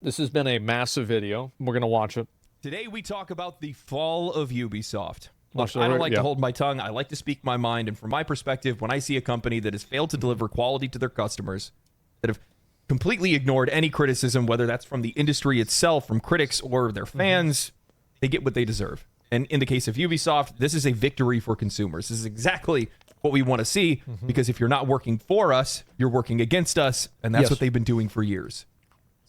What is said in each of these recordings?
This has been a massive video. We're going to watch it. Today we talk about the fall of Ubisoft. Look, Watch I don't it, like yeah. to hold my tongue. I like to speak my mind. And from my perspective, when I see a company that has failed to deliver quality to their customers, that have completely ignored any criticism, whether that's from the industry itself, from critics, or their fans, they get what they deserve. And in the case of Ubisoft, this is a victory for consumers. This is exactly what we want to see, because if you're not working for us, you're working against us, and that's Yes. what they've been doing for years.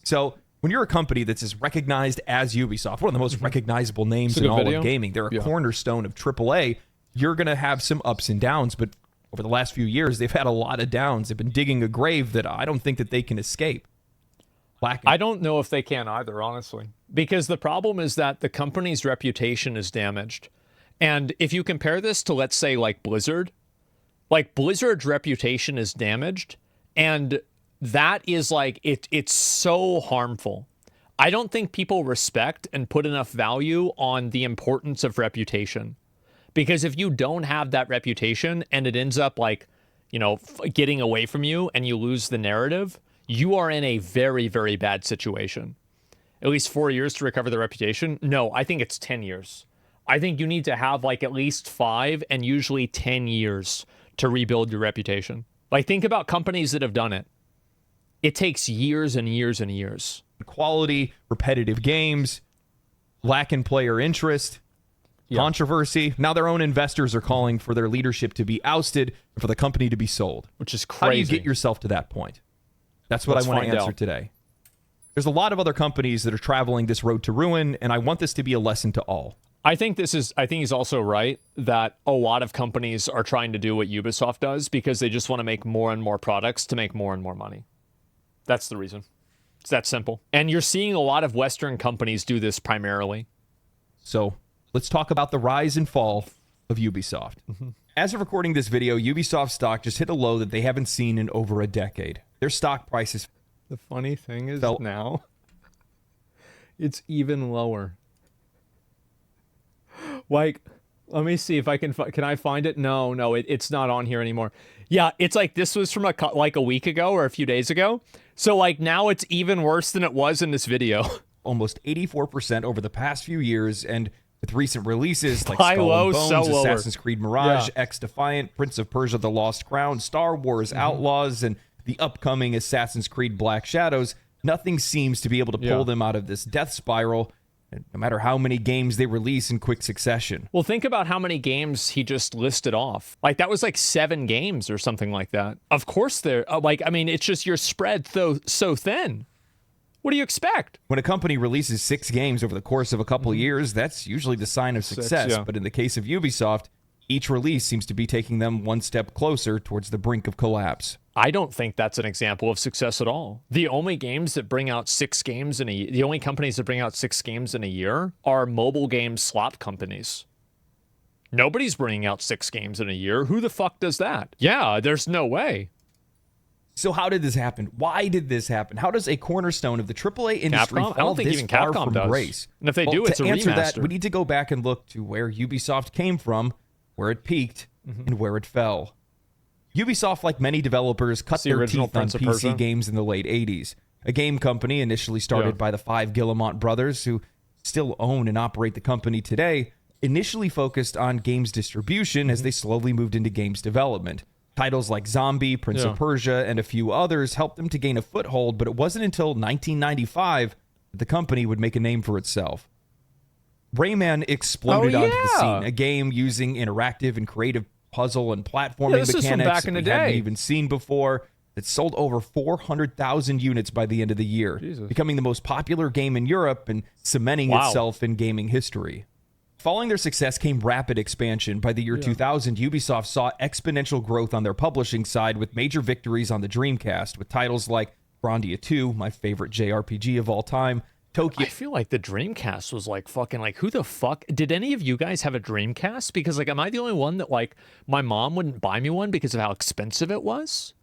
So when you're a company that's as recognized as Ubisoft, one of the most recognizable names It's a in good all video. of gaming, they're a Yeah. cornerstone of AAA, you're going to have some ups and downs, but over the last few years, they've had a lot of downs. They've been digging a grave that I don't think that they can escape. Lacking. I don't know if they can either, honestly, because the problem is that the company's reputation is damaged. And if you compare this to, let's say, like Blizzard's reputation is damaged, and that is like, it's so harmful. I don't think people respect and put enough value on the importance of reputation. Because if you don't have that reputation and it ends up like, getting away from you and you lose the narrative, you are in a very, very bad situation. At least 4 years to recover the reputation? No, I think it's 10 years. I think you need to have like at least 5 and usually 10 years to rebuild your reputation. Like, think about companies that have done it. It takes years and years and years. Quality, repetitive games, lack in player interest, controversy. Now their own investors are calling for their leadership to be ousted and for the company to be sold. Which is How do you crazy. get yourself to that point? That's what Let's I want to find answer out. today. There's a lot of other companies that are traveling this road to ruin, and I want this to be a lesson to all. I think he's also right that a lot of companies are trying to do what Ubisoft does because they just want to make more and more products to make more and more money. That's the reason. It's that simple. And you're seeing a lot of Western companies do this primarily. So let's talk about the rise and fall of Ubisoft. As of recording this video, Ubisoft stock just hit a low that they haven't seen in over a decade. Their stock prices The funny thing is Felt- now it's even lower. Like, let me see if I can I find it? No, it's not on here anymore. Yeah, it's like this was from like a week ago or a few days ago. So like now it's even worse than it was in this video. almost 84% over the past few years, and with recent releases like High, Skull low, and Bones, so lower. Assassin's Creed Mirage, Yeah. X-Defiant, Prince of Persia: The Lost Crown, Star Wars Outlaws, and the upcoming Assassin's Creed Black Shadows, nothing seems to be able to pull them out of this death spiral, no matter how many games they release in quick succession. Well, think about how many games he just listed off. Like, that was like 7 games or something like that. Of course, they're it's just you're spread so thin. What do you expect? When a company releases 6 games over the course of a couple of years, that's usually the sign of success. yeah. But in the case of Ubisoft, each release seems to be taking them one step closer towards the brink of collapse. I don't think that's an example of success at all. The only games that bring out 6 games the only companies that bring out 6 games in a year are mobile game slot companies. Nobody's bringing out 6 games in a year. Who the fuck does that? Yeah, there's no way. So how did this happen? Why did this happen? How does a cornerstone of the AAA industry Capcom? I fall don't think this even far Capcom from does. grace? And if they do, it's a to answer that, remaster. we need to go back and look to where Ubisoft came from, where it peaked, and where it fell. Ubisoft, like many developers, cut the their original teeth on Prince of Persia. PC games in the late 80s. A game company initially started by the 5 Guillemot brothers, who still own and operate the company today, initially focused on games distribution as they slowly moved into games development. Titles like Zombie, Prince of Persia, and a few others helped them to gain a foothold, but it wasn't until 1995 that the company would make a name for itself. Rayman exploded onto the scene, a game using interactive and creative puzzle and platforming this is from mechanics back in that the we hadn't day. even seen before. It sold over 400,000 units by the end of the year, becoming the most popular game in Europe and cementing itself in gaming history. Following their success came rapid expansion. By the year 2000, Ubisoft saw exponential growth on their publishing side with major victories on the Dreamcast, with titles like Grandia 2, my favorite JRPG of all time, Tokyo. I feel like the Dreamcast was like fucking like, who the fuck? Did any of you guys have a Dreamcast? Because like, am I the only one that like my mom wouldn't buy me one because of how expensive it was?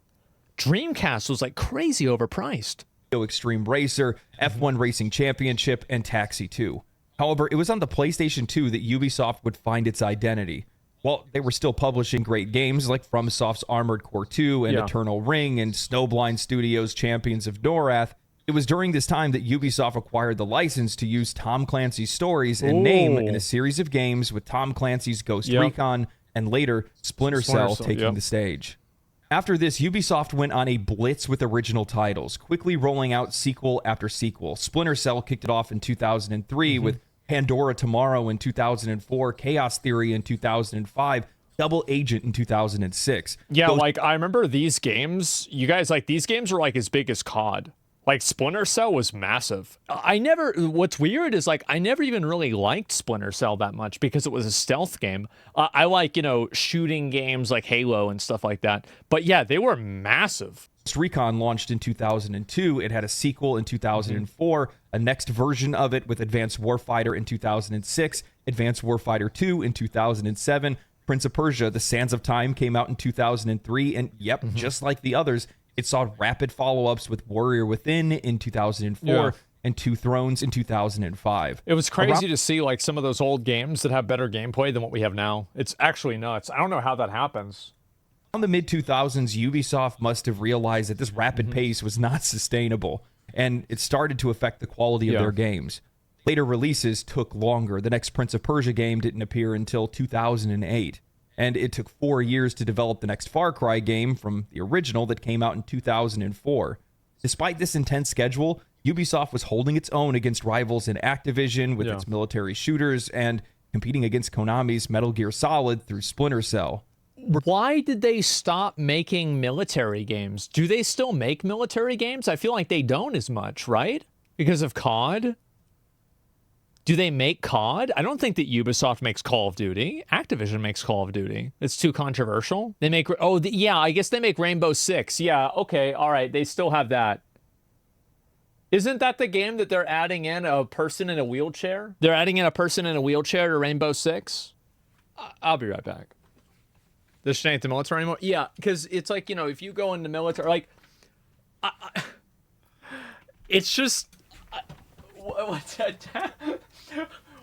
Dreamcast was like crazy overpriced. Extreme Racer, F1 Racing Championship, and Taxi 2. However, it was on the PlayStation 2 that Ubisoft would find its identity. While they were still publishing great games like FromSoft's Armored Core 2 and Eternal Ring and Snowblind Studios' Champions of Norath, It was during this time that Ubisoft acquired the license to use Tom Clancy's stories and name in a series of games, with Tom Clancy's Ghost Recon and later Splinter Cell taking the stage. After this, Ubisoft went on a blitz with original titles, quickly rolling out sequel after sequel. Splinter Cell kicked it off in 2003 with Pandora Tomorrow in 2004, Chaos Theory in 2005, Double Agent in 2006. Yeah, like I remember these games. You guys, like, these games were like as big as COD. Like, Splinter Cell was massive. What's weird is, like, I never even really liked Splinter Cell that much because it was a stealth game. I like, shooting games like Halo and stuff like that. But yeah, they were massive. Recon launched in 2002. It had a sequel in 2004, a next version of it with Advanced Warfighter in 2006, Advanced Warfighter 2 in 2007. Prince of Persia, The Sands of Time came out in 2003, and just like the others, it saw rapid follow-ups with Warrior Within in 2004 and Two Thrones in 2005. It was crazy to see like some of those old games that have better gameplay than what we have now. It's actually nuts. I don't know how that happens. In the mid-2000s, Ubisoft must have realized that this rapid pace was not sustainable, and it started to affect the quality of their games. Later releases took longer. The next Prince of Persia game didn't appear until 2008. And it took 4 years to develop the next Far Cry game from the original that came out in 2004. Despite this intense schedule, Ubisoft was holding its own against rivals in Activision with its military shooters and competing against Konami's Metal Gear Solid through Splinter Cell. Why did they stop making military games? Do they still make military games? I feel like they don't as much, right? Because of COD? Do they make COD? I don't think that Ubisoft makes Call of Duty. Activision makes Call of Duty. It's too controversial. They make... I guess they make Rainbow Six. Yeah, okay, all right. They still have that. Isn't that the game that they're adding in a person in a wheelchair? They're adding in a person in a wheelchair to Rainbow Six? I'll be right back. This shit ain't the military anymore? Yeah, because it's like, if you go into military... Like, it's just... What's that?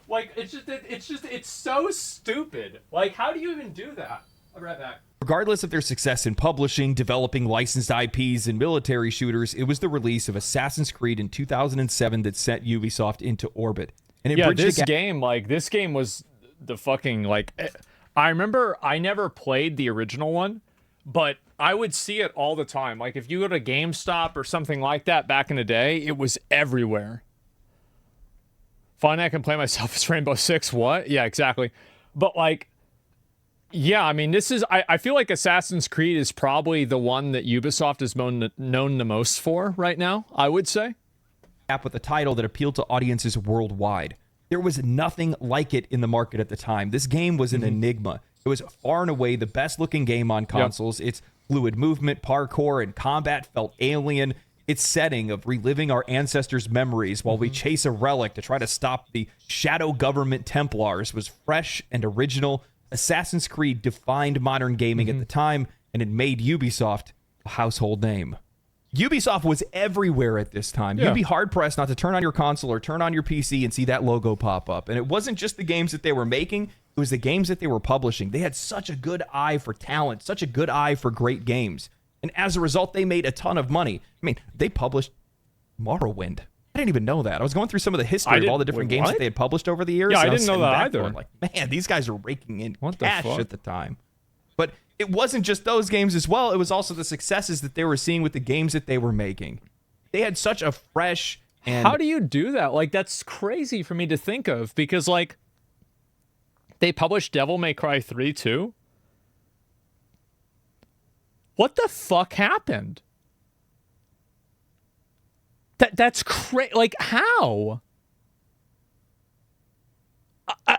Like, it's so stupid. Like, how do you even do that? I'll be right back. Regardless of their success in publishing, developing licensed IPs, and military shooters, it was the release of Assassin's Creed in 2007 that sent Ubisoft into orbit. And it bridged this game was the fucking, like... I remember I never played the original one, but I would see it all the time. Like, if you go to GameStop or something like that back in the day, it was everywhere. Finally, I can play myself as Rainbow Six. What? Yeah, exactly. But, like, yeah, I mean, this is... I feel like Assassin's Creed is probably the one that Ubisoft is known the most for right now, I would say. With a title that appealed to audiences worldwide. There was nothing like it in the market at the time. This game was an enigma. It was far and away the best-looking game on consoles. Its fluid movement, parkour, and combat felt alien. Its setting of reliving our ancestors' memories while we chase a relic to try to stop the shadow government Templars was fresh and original. Assassin's Creed defined modern gaming at the time, and it made Ubisoft a household name. Ubisoft was everywhere at this time. You'd be hard-pressed not to turn on your console or turn on your PC and see that logo pop up. And it wasn't just the games that they were making, it was the games that they were publishing. They had such a good eye for talent, such a good eye for great games. And as a result, they made a ton of money. I mean, they published Morrowind. I didn't even know that. I was going through some of the history of all the different games that they had published over the years. Yeah, I didn't know that either. Like, man, these guys are raking in cash at the time. But it wasn't just those games as well. It was also the successes that they were seeing with the games that they were making. They had such a fresh and... How do you do that? Like, that's crazy for me to think of because, like, they published Devil May Cry 3 too? What the fuck happened? That's crazy. Like, how?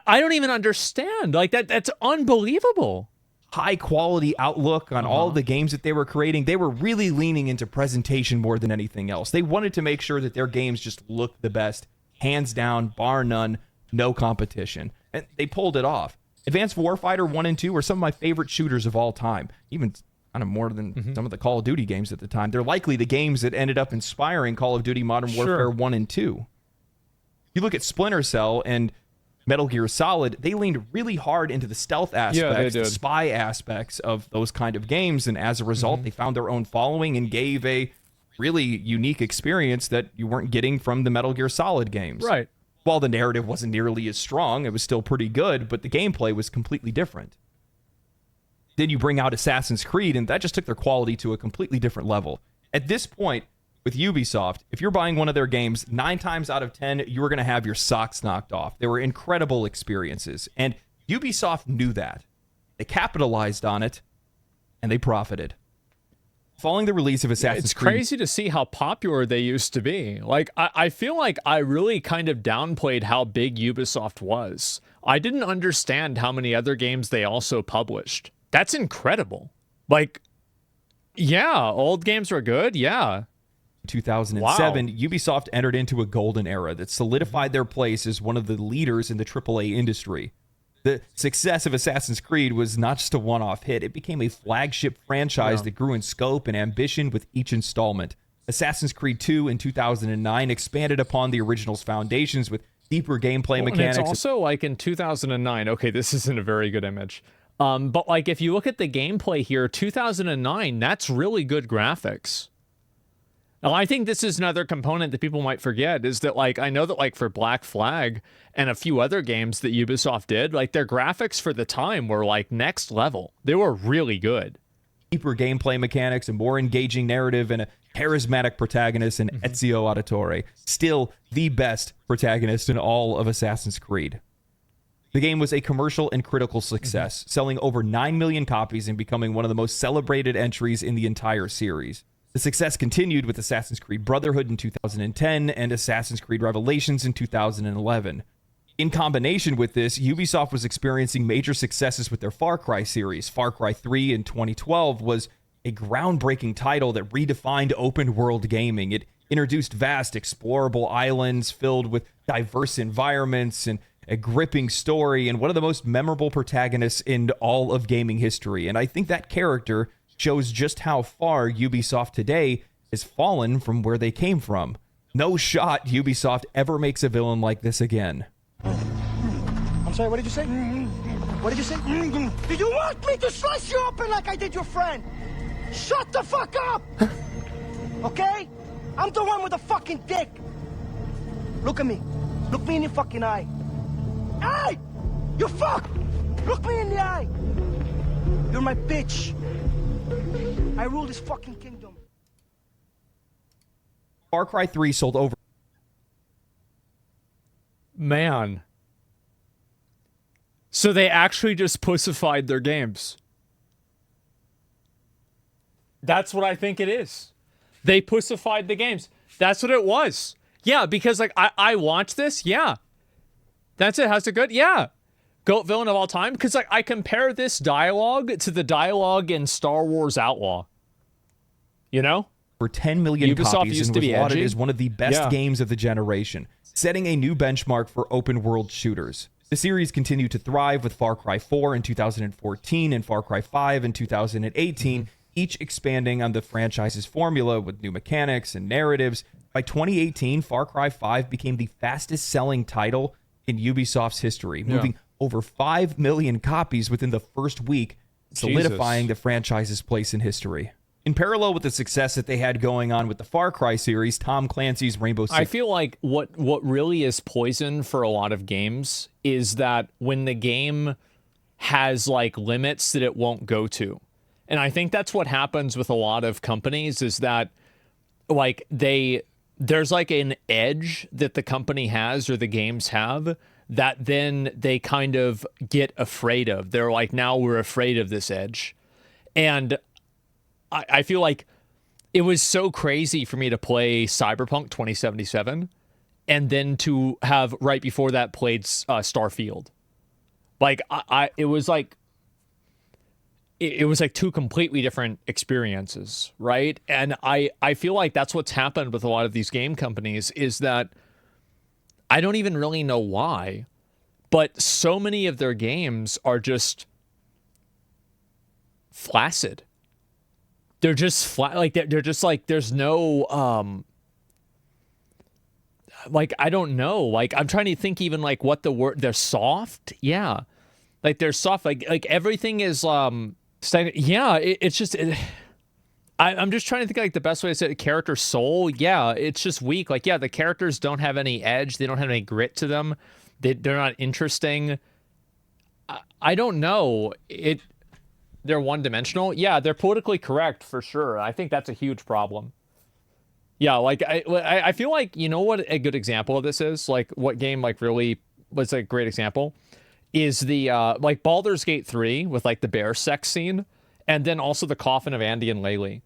I don't even understand. Like, that's unbelievable. High quality outlook on all the games that they were creating. They were really leaning into presentation more than anything else. They wanted to make sure that their games just looked the best, hands down, bar none, no competition. And they pulled it off. Advanced Warfighter 1 and 2 were some of my favorite shooters of all time, even kind of more than some of the Call of Duty games at the time. They're likely the games that ended up inspiring Call of Duty Modern Warfare 1 and 2. You look at Splinter Cell and Metal Gear Solid, they leaned really hard into the stealth aspects, the spy aspects of those kind of games, and as a result, they found their own following and gave a really unique experience that you weren't getting from the Metal Gear Solid games. Right. While the narrative wasn't nearly as strong, it was still pretty good, but the gameplay was completely different. Then you bring out Assassin's Creed, and that just took their quality to a completely different level. At this point, with Ubisoft, if you're buying one of their games, 9 times out of 10, you were going to have your socks knocked off. They were incredible experiences, and Ubisoft knew that. They capitalized on it, and they profited. Following the release of Assassin's Creed... It's crazy to see how popular they used to be. Like, I feel like I really kind of downplayed how big Ubisoft was. I didn't understand how many other games they also published. That's incredible. Like, yeah, old games were good, yeah. 2007, Wow. Ubisoft entered into a golden era that solidified their place as one of the leaders in the AAA industry. The success of Assassin's Creed was not just a one-off hit. It became a flagship franchise that grew in scope and ambition with each installment. Assassin's Creed 2 in 2009 expanded upon the original's foundations with deeper gameplay mechanics. And it's also like in 2009, okay, this isn't a very good image. But like if you look at the gameplay here, 2009, that's really good graphics. Now, I think this is another component that people might forget is that, like, I know that, like, for Black Flag and a few other games that Ubisoft did, like, their graphics for the time were, like, next level. They were really good. Deeper gameplay mechanics, a more engaging narrative, and a charismatic protagonist in Ezio Auditore. Still the best protagonist in all of Assassin's Creed. The game was a commercial and critical success, selling over 9 million copies and becoming one of the most celebrated entries in the entire series. The success continued with Assassin's Creed Brotherhood in 2010 and Assassin's Creed Revelations in 2011. In combination with this, Ubisoft was experiencing major successes with their Far Cry series. Far Cry 3 in 2012 was a groundbreaking title that redefined open-world gaming. It introduced vast, explorable islands filled with diverse environments and a gripping story and one of the most memorable protagonists in all of gaming history. And I think that character shows just how far Ubisoft today has fallen from where they came from. No shot Ubisoft ever makes a villain like this again. I'm sorry, what did you say? What did you say? Did you want me to slice you open like I did your friend? Shut the fuck up! Okay? I'm the one with the fucking dick. Look at me. Look me in your fucking eye. Hey! You fuck! Look me in the eye. You're my bitch. I rule this fucking kingdom. Far Cry 3 sold over... Man. So they actually just pussified their games. That's what I think it is. They pussified the games. That's what it was. Yeah, because like I watched this. Yeah. That's it. How's it good? Yeah. GOAT villain of all time. Because like I compare this dialogue to the dialogue in Star Wars Outlaw. You know? For 10 million Ubisoft copies used and to was be lauded edgy. as one of the best Yeah. games of the generation, setting a new benchmark for open-world shooters. The series continued to thrive with Far Cry 4 in 2014 and Far Cry 5 in 2018, each expanding on the franchise's formula with new mechanics and narratives. By 2018, Far Cry 5 became the fastest-selling title in Ubisoft's history, moving over 5 million copies within the first week, solidifying the franchise's place in history. In parallel with the success that they had going on with the Far Cry series, Tom Clancy's Rainbow Six... I feel like what really is poison for a lot of games is that when the game has like limits that it won't go to. And I think that's what happens with a lot of companies is that like there's like an edge that the company has or the games have that then they kind of get afraid of. They're like, now we're afraid of this edge. And I feel like it was so crazy for me to play Cyberpunk 2077 and then to have right before that played Starfield. Like it was like two completely different experiences, right? And I feel like that's what's happened with a lot of these game companies is that I don't even really know why, but so many of their games are just flaccid. They're just flat, like they're just like there's no like I don't know, like I'm trying to think even like what the word. They're soft, yeah, like they're soft, like everything is yeah. It's just I'm just trying to think like the best way to say it. Character soul, yeah, it's just weak. Like, yeah, the characters don't have any edge. They don't have any grit to them. They're not interesting. I don't know. They're one-dimensional. Yeah, they're politically correct for sure. I think that's a huge problem. Yeah, like I feel like, you know what a good example of this is? Like what game like really was a great example is the like Baldur's Gate 3 with like the bear sex scene, and then also the Coffin of Andy and Laylee.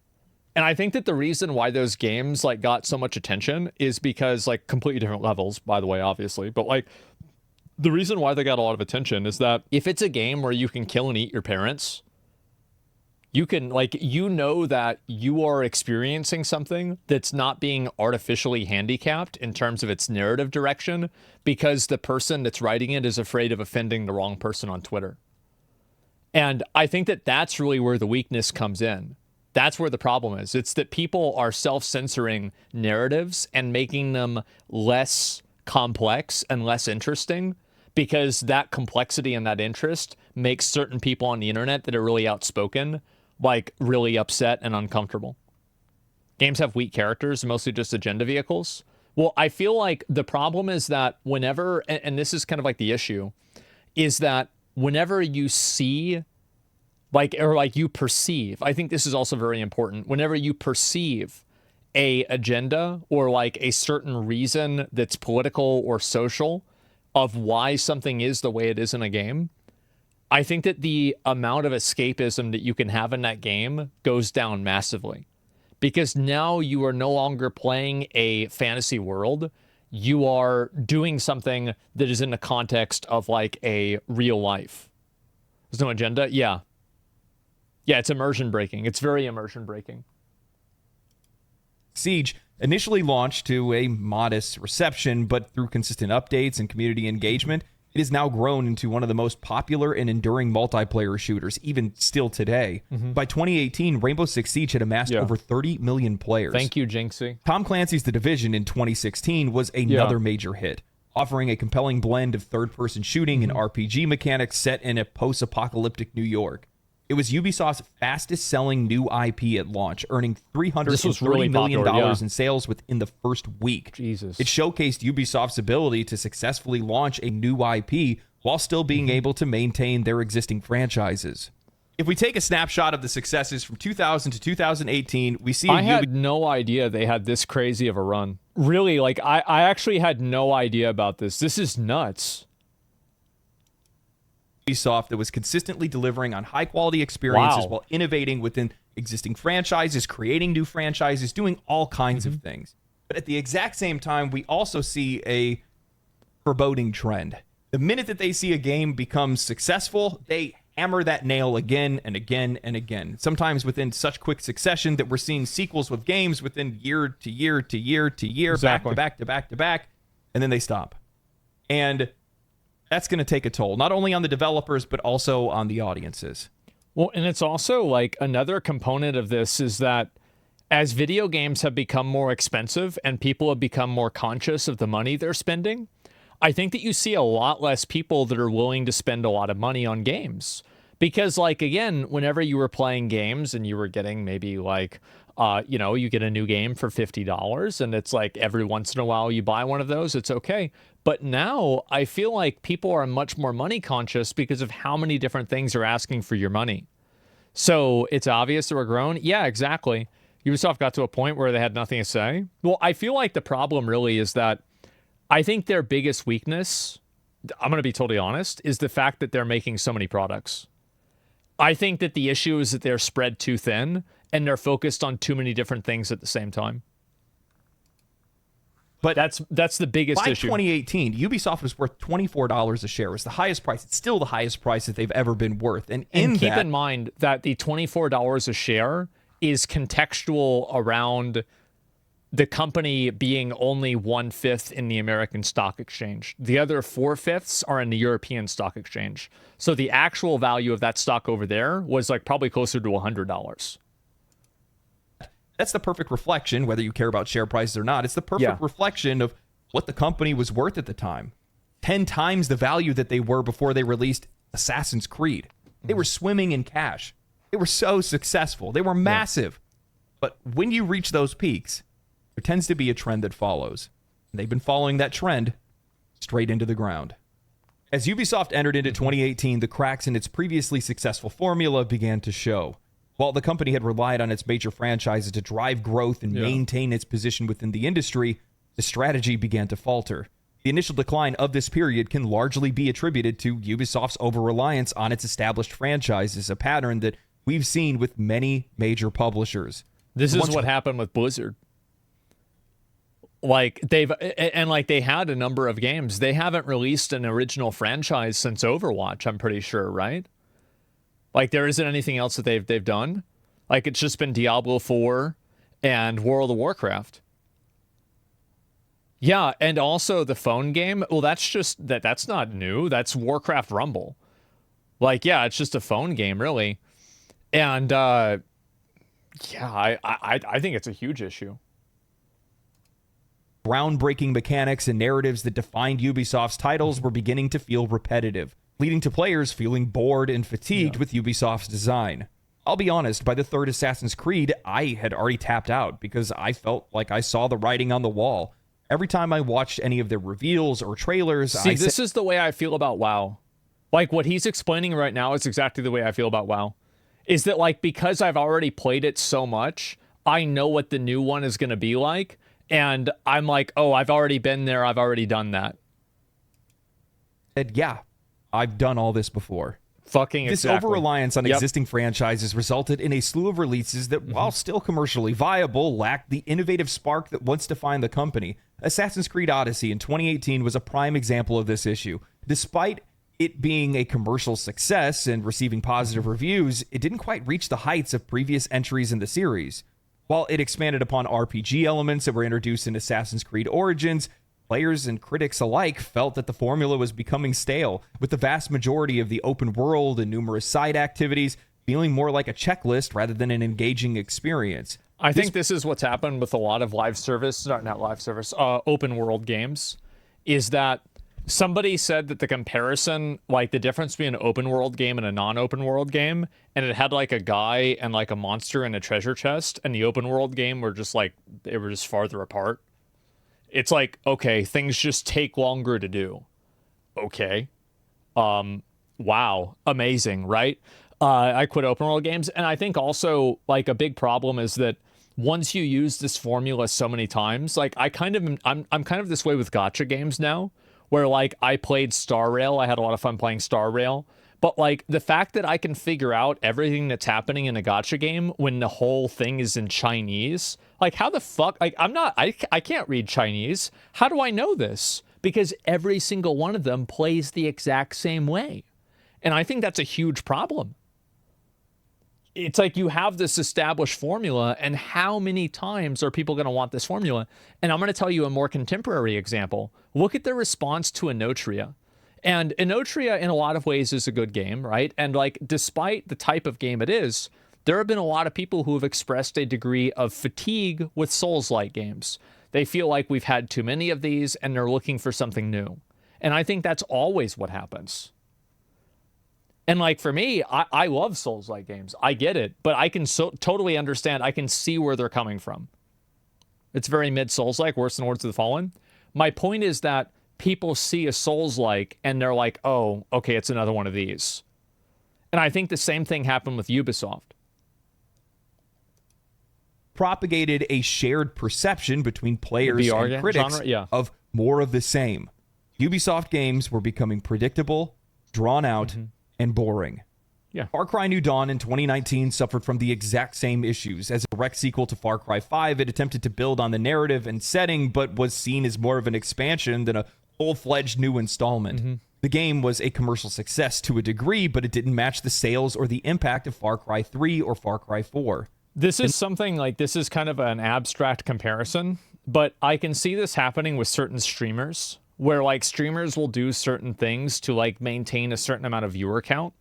And I think that the reason why those games like got so much attention is because, like, completely different levels, by the way, obviously, but like the reason why they got a lot of attention is that if it's a game where you can kill and eat your parents, you can, like, you know that you are experiencing something that's not being artificially handicapped in terms of its narrative direction because the person that's writing it is afraid of offending the wrong person on Twitter. And I think that that's really where the weakness comes in. That's where the problem is. It's that people are self-censoring narratives and making them less complex and less interesting because that complexity and that interest makes certain people on the internet that are really outspoken like really upset and uncomfortable. Games have weak characters, mostly just agenda vehicles. Well, I feel like the problem is that whenever, and this is kind of like the issue, is that whenever you see, like, or like you perceive, I think this is also very important, whenever you perceive a agenda or like a certain reason that's political or social of why something is the way it is in a game, I think that the amount of escapism that you can have in that game goes down massively. Because now you are no longer playing a fantasy world. You are doing something that is in the context of like a real life. There's no agenda? Yeah. Yeah, it's immersion breaking. It's very immersion breaking. Siege initially launched to a modest reception, but through consistent updates and community engagement, it has now grown into one of the most popular and enduring multiplayer shooters, even still today. By 2018, Rainbow Six Siege had amassed over 30 million players. Thank you, Jinxie. Tom Clancy's The Division in 2016 was another major hit, offering a compelling blend of third-person shooting and RPG mechanics set in a post-apocalyptic New York. It was Ubisoft's fastest-selling new IP at launch, earning $330 million in sales within the first week. Jesus. It showcased Ubisoft's ability to successfully launch a new IP while still being able to maintain their existing franchises. If we take a snapshot of the successes from 2000 to 2018, we see... I had no idea they had this crazy of a run. Really, like, I actually had no idea about this. This is nuts. Ubisoft that was consistently delivering on high-quality experiences while innovating within existing franchises, creating new franchises, doing all kinds of things. But at the exact same time, we also see a foreboding trend. The minute that they see a game become successful, they hammer that nail again and again and again, sometimes within such quick succession that we're seeing sequels with games within year to year to year to year, back to back to back to back, and then they stop. And that's going to take a toll, not only on the developers, but also on the audiences. Well, and it's also like another component of this is that as video games have become more expensive and people have become more conscious of the money they're spending, I think that you see a lot less people that are willing to spend a lot of money on games. Because, like, again, whenever you were playing games and you were getting maybe like, you get a new game for $50 and it's like every once in a while you buy one of those, it's okay. But now I feel like people are much more money conscious because of how many different things are asking for your money. So it's obvious that we're grown. Yeah, exactly. Ubisoft got to a point where they had nothing to say. Well, I feel like the problem really is that I think their biggest weakness, I'm going to be totally honest, is the fact that they're making so many products. I think that the issue is that they're spread too thin and they're focused on too many different things at the same time. But that's the biggest issue. By 2018, Ubisoft was worth $24 a share. It was the highest price. It's still the highest price that they've ever been worth. And keep in mind that the $24 a share is contextual around the company being only 1/5 in the American stock exchange. The other 4/5 are in the European stock exchange. So the actual value of that stock over there was like probably closer to $100. That's the perfect reflection, whether you care about share prices or not. It's the perfect reflection of what the company was worth at the time. 10 times the value that they were before they released Assassin's Creed. They were swimming in cash. They were so successful. They were massive. But when you reach those peaks, there tends to be a trend that follows. And they've been following that trend straight into the ground. As Ubisoft entered into 2018, the cracks in its previously successful formula began to show. While the company had relied on its major franchises to drive growth and maintain its position within the industry, the strategy began to falter. The initial decline of this period can largely be attributed to Ubisoft's over-reliance on its established franchises, a pattern that we've seen with many major publishers. This is what happened with Blizzard. Like they had a number of games. They haven't released an original franchise since Overwatch, I'm pretty sure, right? Like there isn't anything else that they've done. Like it's just been Diablo 4 and World of Warcraft. Yeah, and also the phone game. Well, that's not new. That's Warcraft Rumble. Like, yeah, it's just a phone game, really. And I think it's a huge issue. Groundbreaking mechanics and narratives that defined Ubisoft's titles were beginning to feel repetitive, leading to players feeling bored and fatigued with Ubisoft's design. I'll be honest, by the third Assassin's Creed, I had already tapped out because I felt like I saw the writing on the wall. Every time I watched any of their reveals or trailers, this is the way I feel about WoW. Like what he's explaining right now is exactly the way I feel about WoW. Is that like because I've already played it so much, I know what the new one is going to be like. And I'm like, oh, I've already been there. I've already done that. And yeah, I've done all this before. This over-reliance on existing franchises resulted in a slew of releases that, while still commercially viable, lacked the innovative spark that once defined the company. Assassin's Creed Odyssey in 2018 was a prime example of this issue. Despite it being a commercial success and receiving positive reviews, it didn't quite reach the heights of previous entries in the series. While it expanded upon RPG elements that were introduced in Assassin's Creed Origins, players and critics alike felt that the formula was becoming stale, with the vast majority of the open world and numerous side activities feeling more like a checklist rather than an engaging experience. I think this is what's happened with a lot of open world games, is that somebody said that the comparison, like the difference between an open world game and a non-open world game, and it had like a guy and like a monster and a treasure chest, and the open world game were just like, they were just farther apart. It's like, okay, things just take longer to do. Okay. Wow. Amazing, right? I quit open world games. And I think also like a big problem is that once you use this formula so many times, like I'm kind of this way with gacha games now, where like I played Star Rail. I had a lot of fun playing Star Rail. But like the fact that I can figure out everything that's happening in a gacha game when the whole thing is in Chinese, like how the fuck, like I can't read Chinese. How do I know this? Because every single one of them plays the exact same way. And I think that's a huge problem. It's like you have this established formula, and how many times are people going to want this formula? And I'm going to tell you a more contemporary example. Look at the response to Inotria. And Inotria, in a lot of ways, is a good game, right? And like, despite the type of game it is, there have been a lot of people who have expressed a degree of fatigue with Souls-like games. They feel like we've had too many of these, and they're looking for something new. And I think that's always what happens. And like for me, I love Souls-like games. I get it, but I can totally understand. I can see where they're coming from. It's very mid-Souls-like, worse than Lords of the Fallen. My point is that people see a Souls-like and they're like, oh, okay, it's another one of these. And I think the same thing happened with Ubisoft. Propagated a shared perception between players and critics of more of the same. Ubisoft games were becoming predictable, drawn out, and boring. Yeah. Far Cry New Dawn in 2019 suffered from the exact same issues. As a direct sequel to Far Cry 5, it attempted to build on the narrative and setting, but was seen as more of an expansion than a full-fledged new installment. The game was a commercial success to a degree, but it didn't match the sales or the impact of Far Cry 3 or Far Cry 4. This is something like, this is kind of an abstract comparison, but I can see this happening with certain streamers, where like streamers will do certain things to like maintain a certain amount of viewer count.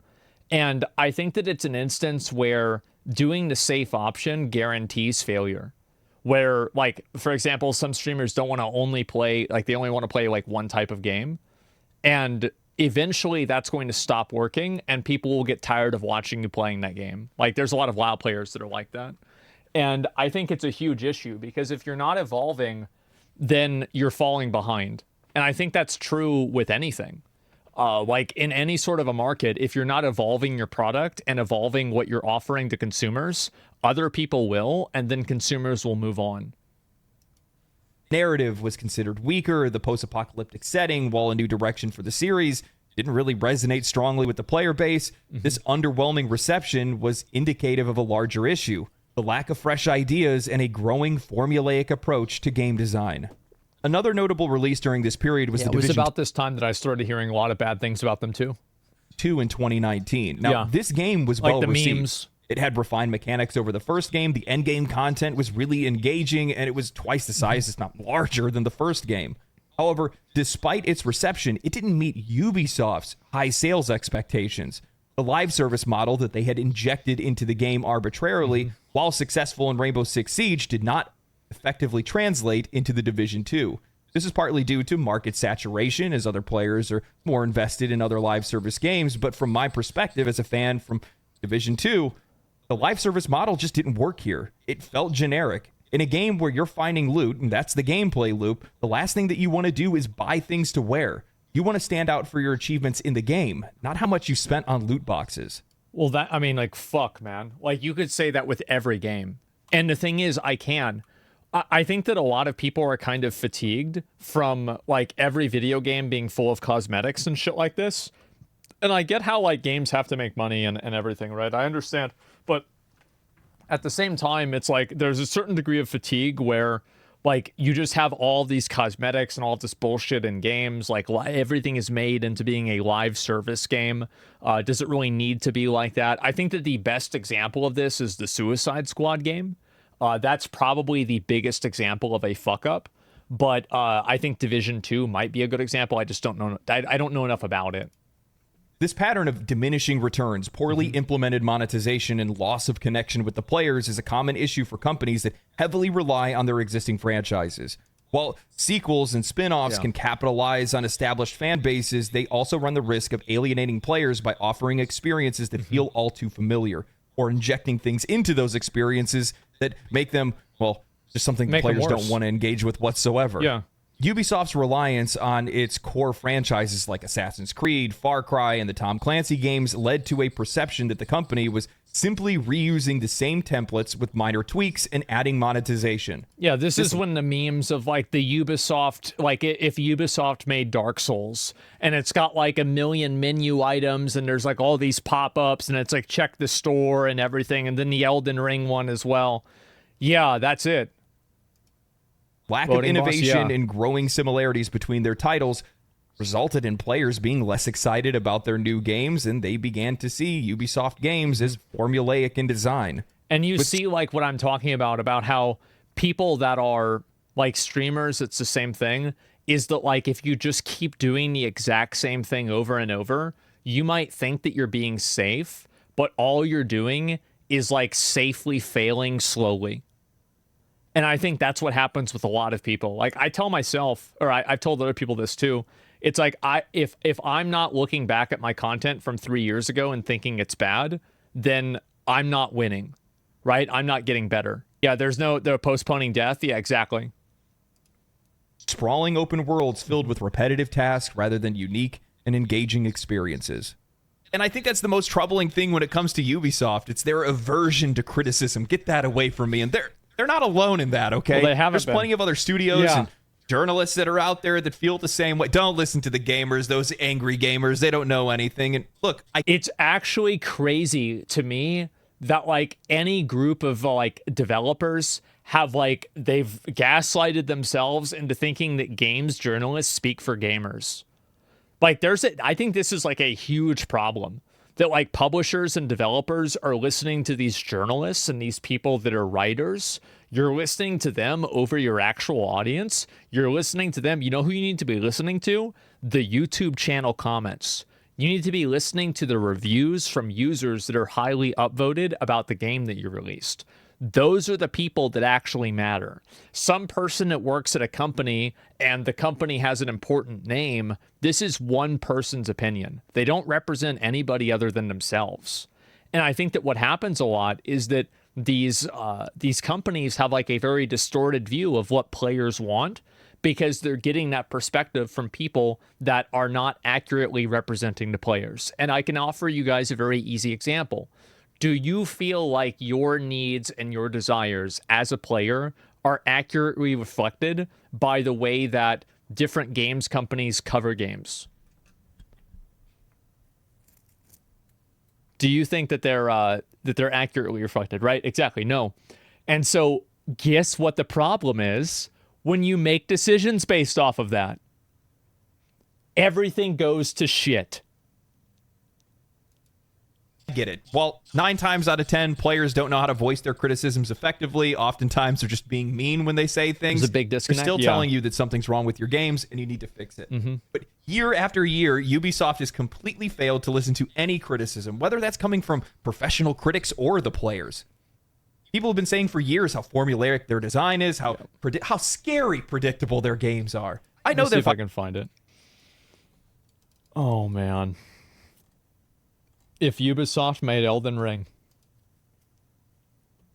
And I think that it's an instance where doing the safe option guarantees failure. Where like, for example, some streamers don't want to only play, like they only want to play like one type of game. And eventually that's going to stop working and people will get tired of watching you playing that game. Like there's a lot of WoW players that are like that. And I think it's a huge issue because if you're not evolving, then you're falling behind. And I think that's true with anything. Like in any sort of a market, if you're not evolving your product and evolving what you're offering to consumers, other people will, and then consumers will move on. Narrative was considered weaker, the post-apocalyptic setting, while a new direction for the series, didn't really resonate strongly with the player base. This underwhelming reception was indicative of a larger issue, the lack of fresh ideas and a growing formulaic approach to game design. Another notable release during this period was The Division. It was about this time that I started hearing a lot of bad things about them too. 2 in 2019. Now, this game was like well the received. memes. It had refined mechanics over the first game. The end game content was really engaging, and it was twice the size, if not larger, than the first game. However, despite its reception, it didn't meet Ubisoft's high sales expectations. The live service model that they had injected into the game arbitrarily, while successful in Rainbow Six Siege, did not effectively translate into The Division 2. This is partly due to market saturation, as other players are more invested in other live service games, but from my perspective as a fan from Division 2, the live service model just didn't work here. It felt generic. In a game where you're finding loot, and that's the gameplay loop, the last thing that you want to do is buy things to wear. You want to stand out for your achievements in the game, not how much you spent on loot boxes. Well, I mean, like, fuck, man. Like, you could say that with every game. And the thing is, I think that a lot of people are kind of fatigued from, like, every video game being full of cosmetics and shit like this. And I get how, like, games have to make money and everything, right? I understand. But at the same time, it's like there's a certain degree of fatigue where, like, you just have all these cosmetics and all this bullshit in games. Like, everything is made into being a live service game. Does it really need to be like that? I think that the best example of this is the Suicide Squad game. That's probably the biggest example of a fuck up. But I think Division 2 might be a good example. I just don't know. I don't know enough about it. This pattern of diminishing returns, poorly implemented monetization, and loss of connection with the players is a common issue for companies that heavily rely on their existing franchises. While sequels and spin-offs can capitalize on established fan bases, they also run the risk of alienating players by offering experiences that feel all too familiar, or injecting things into those experiences that make them, well, just something the players don't want to engage with whatsoever. Yeah. Ubisoft's reliance on its core franchises like Assassin's Creed, Far Cry, and the Tom Clancy games led to a perception that the company was simply reusing the same templates with minor tweaks and adding monetization. Yeah, this is when the memes of, like, the Ubisoft, like, if Ubisoft made Dark Souls, and it's got, like, a million menu items, and there's, like, all these pop-ups, and it's, like, check the store and everything, and then the Elden Ring one as well. Yeah, that's it. Lack of innovation and growing similarities between their titles resulted in players being less excited about their new games, and they began to see Ubisoft games as formulaic in design. And you see, like, what I'm talking about how people that are, like, streamers, it's the same thing, is that, like, if you just keep doing the exact same thing over and over, you might think that you're being safe, but all you're doing is, like, safely failing slowly. And I think that's what happens with a lot of people. Like, I tell myself, or I've told other people this too, it's like, if I'm not looking back at my content from 3 years ago and thinking it's bad, then I'm not winning, right? I'm not getting better. Yeah, they're postponing death. Yeah, exactly. Sprawling open worlds filled with repetitive tasks rather than unique and engaging experiences. And I think that's the most troubling thing when it comes to Ubisoft. It's their aversion to criticism. Get that away from me. And they're not alone in that, okay? Well, they haven't There's plenty of other studios and journalists that are out there that feel the same way. Don't listen to the gamers, those angry gamers. They don't know anything. And look, it's actually crazy to me that, like, any group of, like, developers have, like, they've gaslighted themselves into thinking that games journalists speak for gamers. Like, I think this is, like, a huge problem. That, like, publishers and developers are listening to these journalists and these people that are writers. You're listening to them over your actual audience. You're listening to them. You know who you need to be listening to? The YouTube channel comments. You need to be listening to the reviews from users that are highly upvoted about the game that you released. Those are the people that actually matter. Some person that works at a company and the company has an important name, this is one person's opinion. They don't represent anybody other than themselves. And I think that what happens a lot is that these companies have like a very distorted view of what players want because they're getting that perspective from people that are not accurately representing the players. And I can offer you guys a very easy example. Do you feel like your needs and your desires as a player are accurately reflected by the way that different games companies cover games? Do you think that they're accurately reflected, right? Exactly. No. And so guess what the problem is when you make decisions based off of that? Everything goes to shit. Get it. Well, 9 times out of 10, players don't know how to voice their criticisms effectively. Oftentimes, they're just being mean when they say things. There's a big disconnect. They're still telling you that something's wrong with your games and you need to fix it. But year after year, Ubisoft has completely failed to listen to any criticism, whether that's coming from professional critics or the players. People have been saying for years how formulaic their design is, how scary predictable their games are. I know that. See if I can find it. Oh man. If Ubisoft made Elden Ring.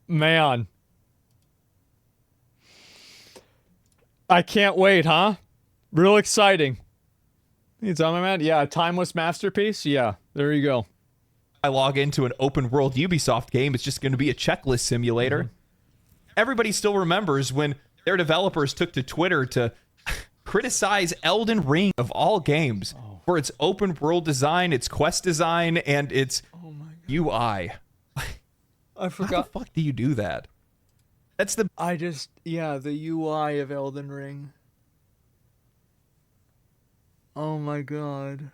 Man. I can't wait, huh? Real exciting. It's on my mind. Yeah, a timeless masterpiece. Yeah, there you go. I log into an open world Ubisoft game, it's just going to be a checklist simulator. Everybody still remembers when their developers took to Twitter to criticize Elden Ring of all games for its open world design, its quest design, and its UI. I forgot. How the fuck do you do that? That's the... the UI of Elden Ring. Oh my god.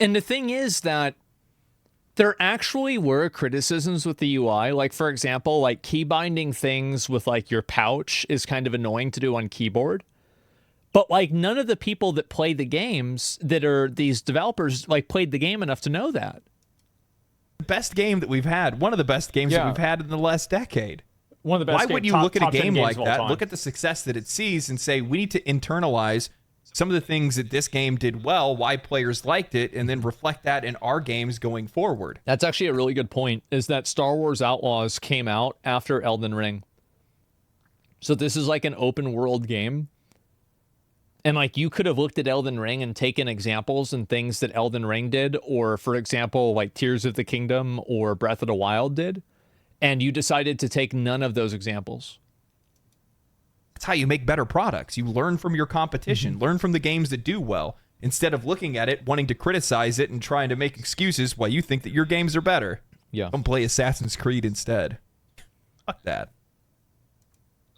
And the thing is that there actually were criticisms with the UI. Like, for example, like key binding things with like your pouch is kind of annoying to do on keyboard. But like none of the people that play the games that are these developers like played the game enough to know that. Best game that we've had. One of the best games that we've had in the last decade. One of the best. Why would you look at a game like that, look at the success that it sees and say, we need to internalize some of the things that this game did well, why players liked it, and then reflect that in our games going forward? That's actually a really good point, is that Star Wars Outlaws came out after Elden Ring. So this is like an open world game. And like you could have looked at Elden Ring and taken examples and things that Elden Ring did, or for example, like Tears of the Kingdom or Breath of the Wild did, and you decided to take none of those examples. That's how you make better products. You learn from your competition, learn from the games that do well, instead of looking at it, wanting to criticize it, and trying to make excuses why you think that your games are better. Yeah. Don't play Assassin's Creed instead. Fuck that.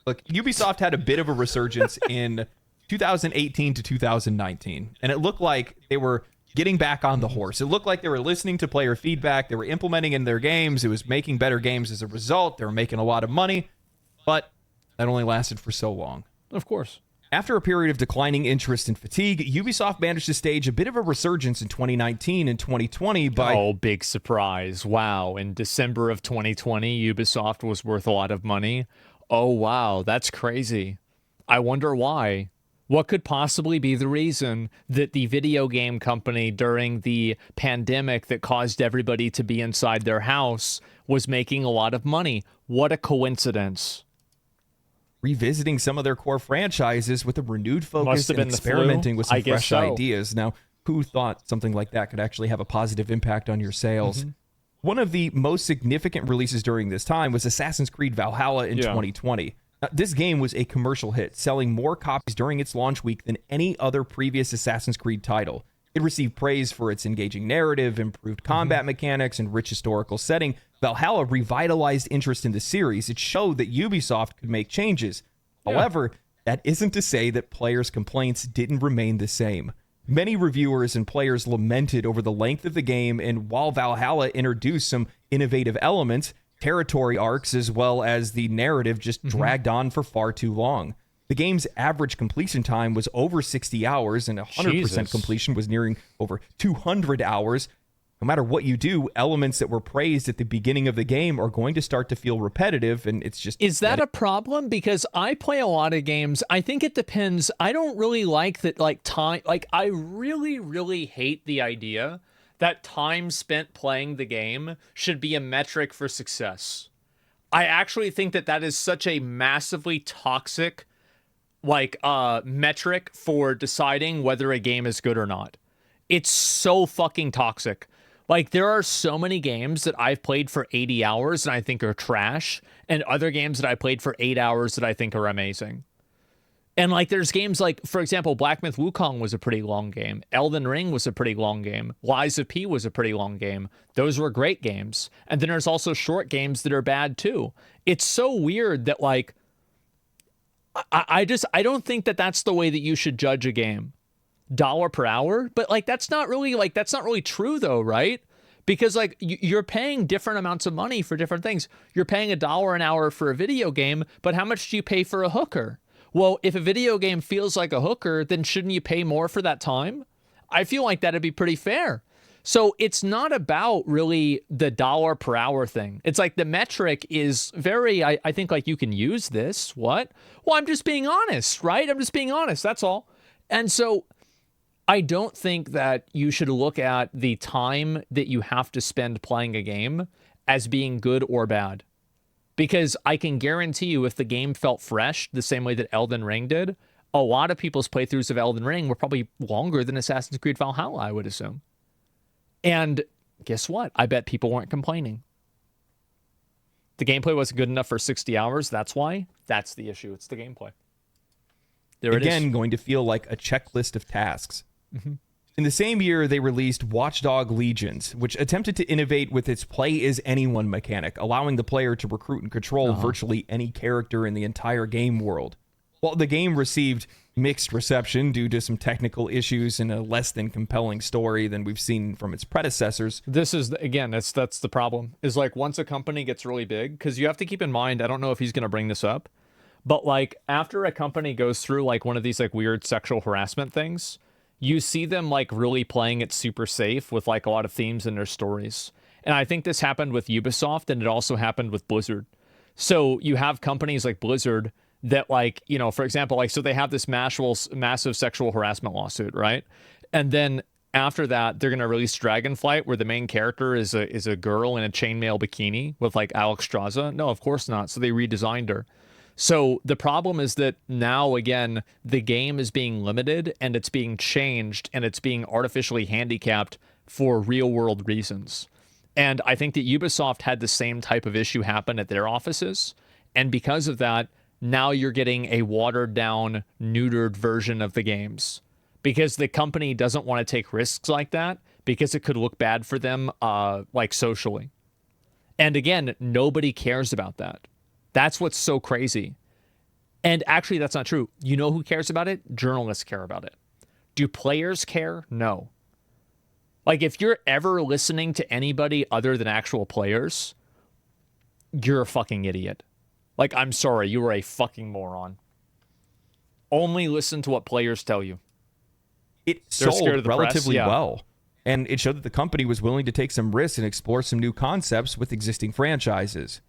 Look, Ubisoft had a bit of a resurgence in 2018 to 2019, and it looked like they were getting back on the horse. It looked like they were listening to player feedback. They were implementing in their games. It was making better games as a result. They were making a lot of money, but that only lasted for so long. Of course. After a period of declining interest and fatigue, Ubisoft managed to stage a bit of a resurgence in 2019 and 2020 by... Oh, big surprise. Wow. In December of 2020, Ubisoft was worth a lot of money. Oh, wow. That's crazy. I wonder why. What could possibly be the reason that the video game company during the pandemic that caused everybody to be inside their house was making a lot of money? What a coincidence. Revisiting some of their core franchises with a renewed focus and experimenting with some fresh ideas. Now, who thought something like that could actually have a positive impact on your sales? One of the most significant releases during this time was Assassin's Creed Valhalla in 2020. Now, this game was a commercial hit, selling more copies during its launch week than any other previous Assassin's Creed title. It received praise for its engaging narrative, improved combat mechanics, and rich historical setting. Valhalla revitalized interest in the series. It showed that Ubisoft could make changes. However, that isn't to say that players' complaints didn't remain the same. Many reviewers and players lamented over the length of the game, and while Valhalla introduced some innovative elements, territory arcs as well as the narrative just dragged on for far too long. The game's average completion time was over 60 hours, and 100% completion was nearing over 200 hours. No matter what you do, elements that were praised at the beginning of the game are going to start to feel repetitive, and it's just... Is that a problem? Because I play a lot of games. I think it depends. I don't really like that, like, time... Like, I really, really hate the idea that time spent playing the game should be a metric for success. I actually think that that is such a massively toxic metric for deciding whether a game is good or not. It's so fucking toxic. Like, there are so many games that I've played for 80 hours and I think are trash, and other games that I played for 8 hours that I think are amazing. And like, there's games like, for example, Black Myth Wukong was a pretty long game. Elden Ring was a pretty long game. Lies of P was a pretty long game. Those were great games. And then there's also short games that are bad too. It's so weird that like, I don't think that that's the way that you should judge a game. Dollar per hour, but like that's not really true though, right? Because like you're paying different amounts of money for different things. You're paying $1 an hour for a video game, but how much do you pay for a hooker? Well, if a video game feels like a hooker, then shouldn't you pay more for that time? I feel like that'd be pretty fair. So it's not about really the dollar per hour thing. It's like the metric is very, I think like you can use this. What? Well, I'm just being honest, right? I'm just being honest. That's all. And so I don't think that you should look at the time that you have to spend playing a game as being good or bad. Because I can guarantee you, if the game felt fresh the same way that Elden Ring did, a lot of people's playthroughs of Elden Ring were probably longer than Assassin's Creed Valhalla, I would assume. And guess what? I bet people weren't complaining. The gameplay wasn't good enough for 60 hours. That's why. That's the issue. It's the gameplay. There it is. Again, going to feel like a checklist of tasks. Mm-hmm. In the same year, they released Watch Dogs Legions, which attempted to innovate with its play-as-anyone mechanic, allowing the player to recruit and control virtually any character in the entire game world. While the game received mixed reception due to some technical issues and a less than compelling story than we've seen from its predecessors. This is, again, that's the problem, is like once a company gets really big, because you have to keep in mind, I don't know if he's going to bring this up, but like after a company goes through like one of these like weird sexual harassment things, you see them like really playing it super safe with like a lot of themes in their stories. And I think this happened with Ubisoft, and it also happened with Blizzard. So you have companies like Blizzard that like, you know, for example, like, so they have this massive sexual harassment lawsuit, right? And then after that, they're going to release Dragonflight, where the main character is a girl in a chainmail bikini with like Alex Straza. No, of course not. So they redesigned her. So the problem is that now, again, the game is being limited and it's being changed and it's being artificially handicapped for real world reasons. And I think that Ubisoft had the same type of issue happen at their offices. And because of that, now you're getting a watered down, neutered version of the games, because the company doesn't want to take risks like that because it could look bad for them, like socially. And again, nobody cares about that. That's what's so crazy. And actually, that's not true. You know who cares about it? Journalists care about it. Do players care? No. Like, if you're ever listening to anybody other than actual players, you're a fucking idiot. Like, I'm sorry, you are a fucking moron. Only listen to what players tell you. It sold relatively well. And it showed that the company was willing to take some risks and explore some new concepts with existing franchises.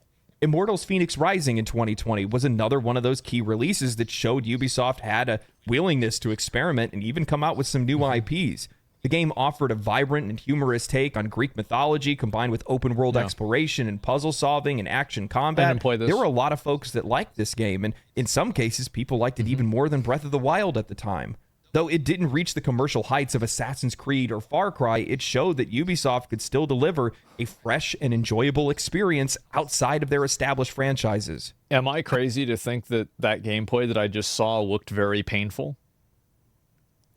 Immortals Phoenix Rising in 2020 was another one of those key releases that showed Ubisoft had a willingness to experiment and even come out with some new IPs. The game offered a vibrant and humorous take on Greek mythology combined with open-world exploration and puzzle solving and action combat. I didn't play this. There were a lot of folks that liked this game, and in some cases, people liked it even more than Breath of the Wild at the time. Though it didn't reach the commercial heights of Assassin's Creed or Far Cry, it showed that Ubisoft could still deliver a fresh and enjoyable experience outside of their established franchises. Am I crazy to think that that gameplay that I just saw looked very painful?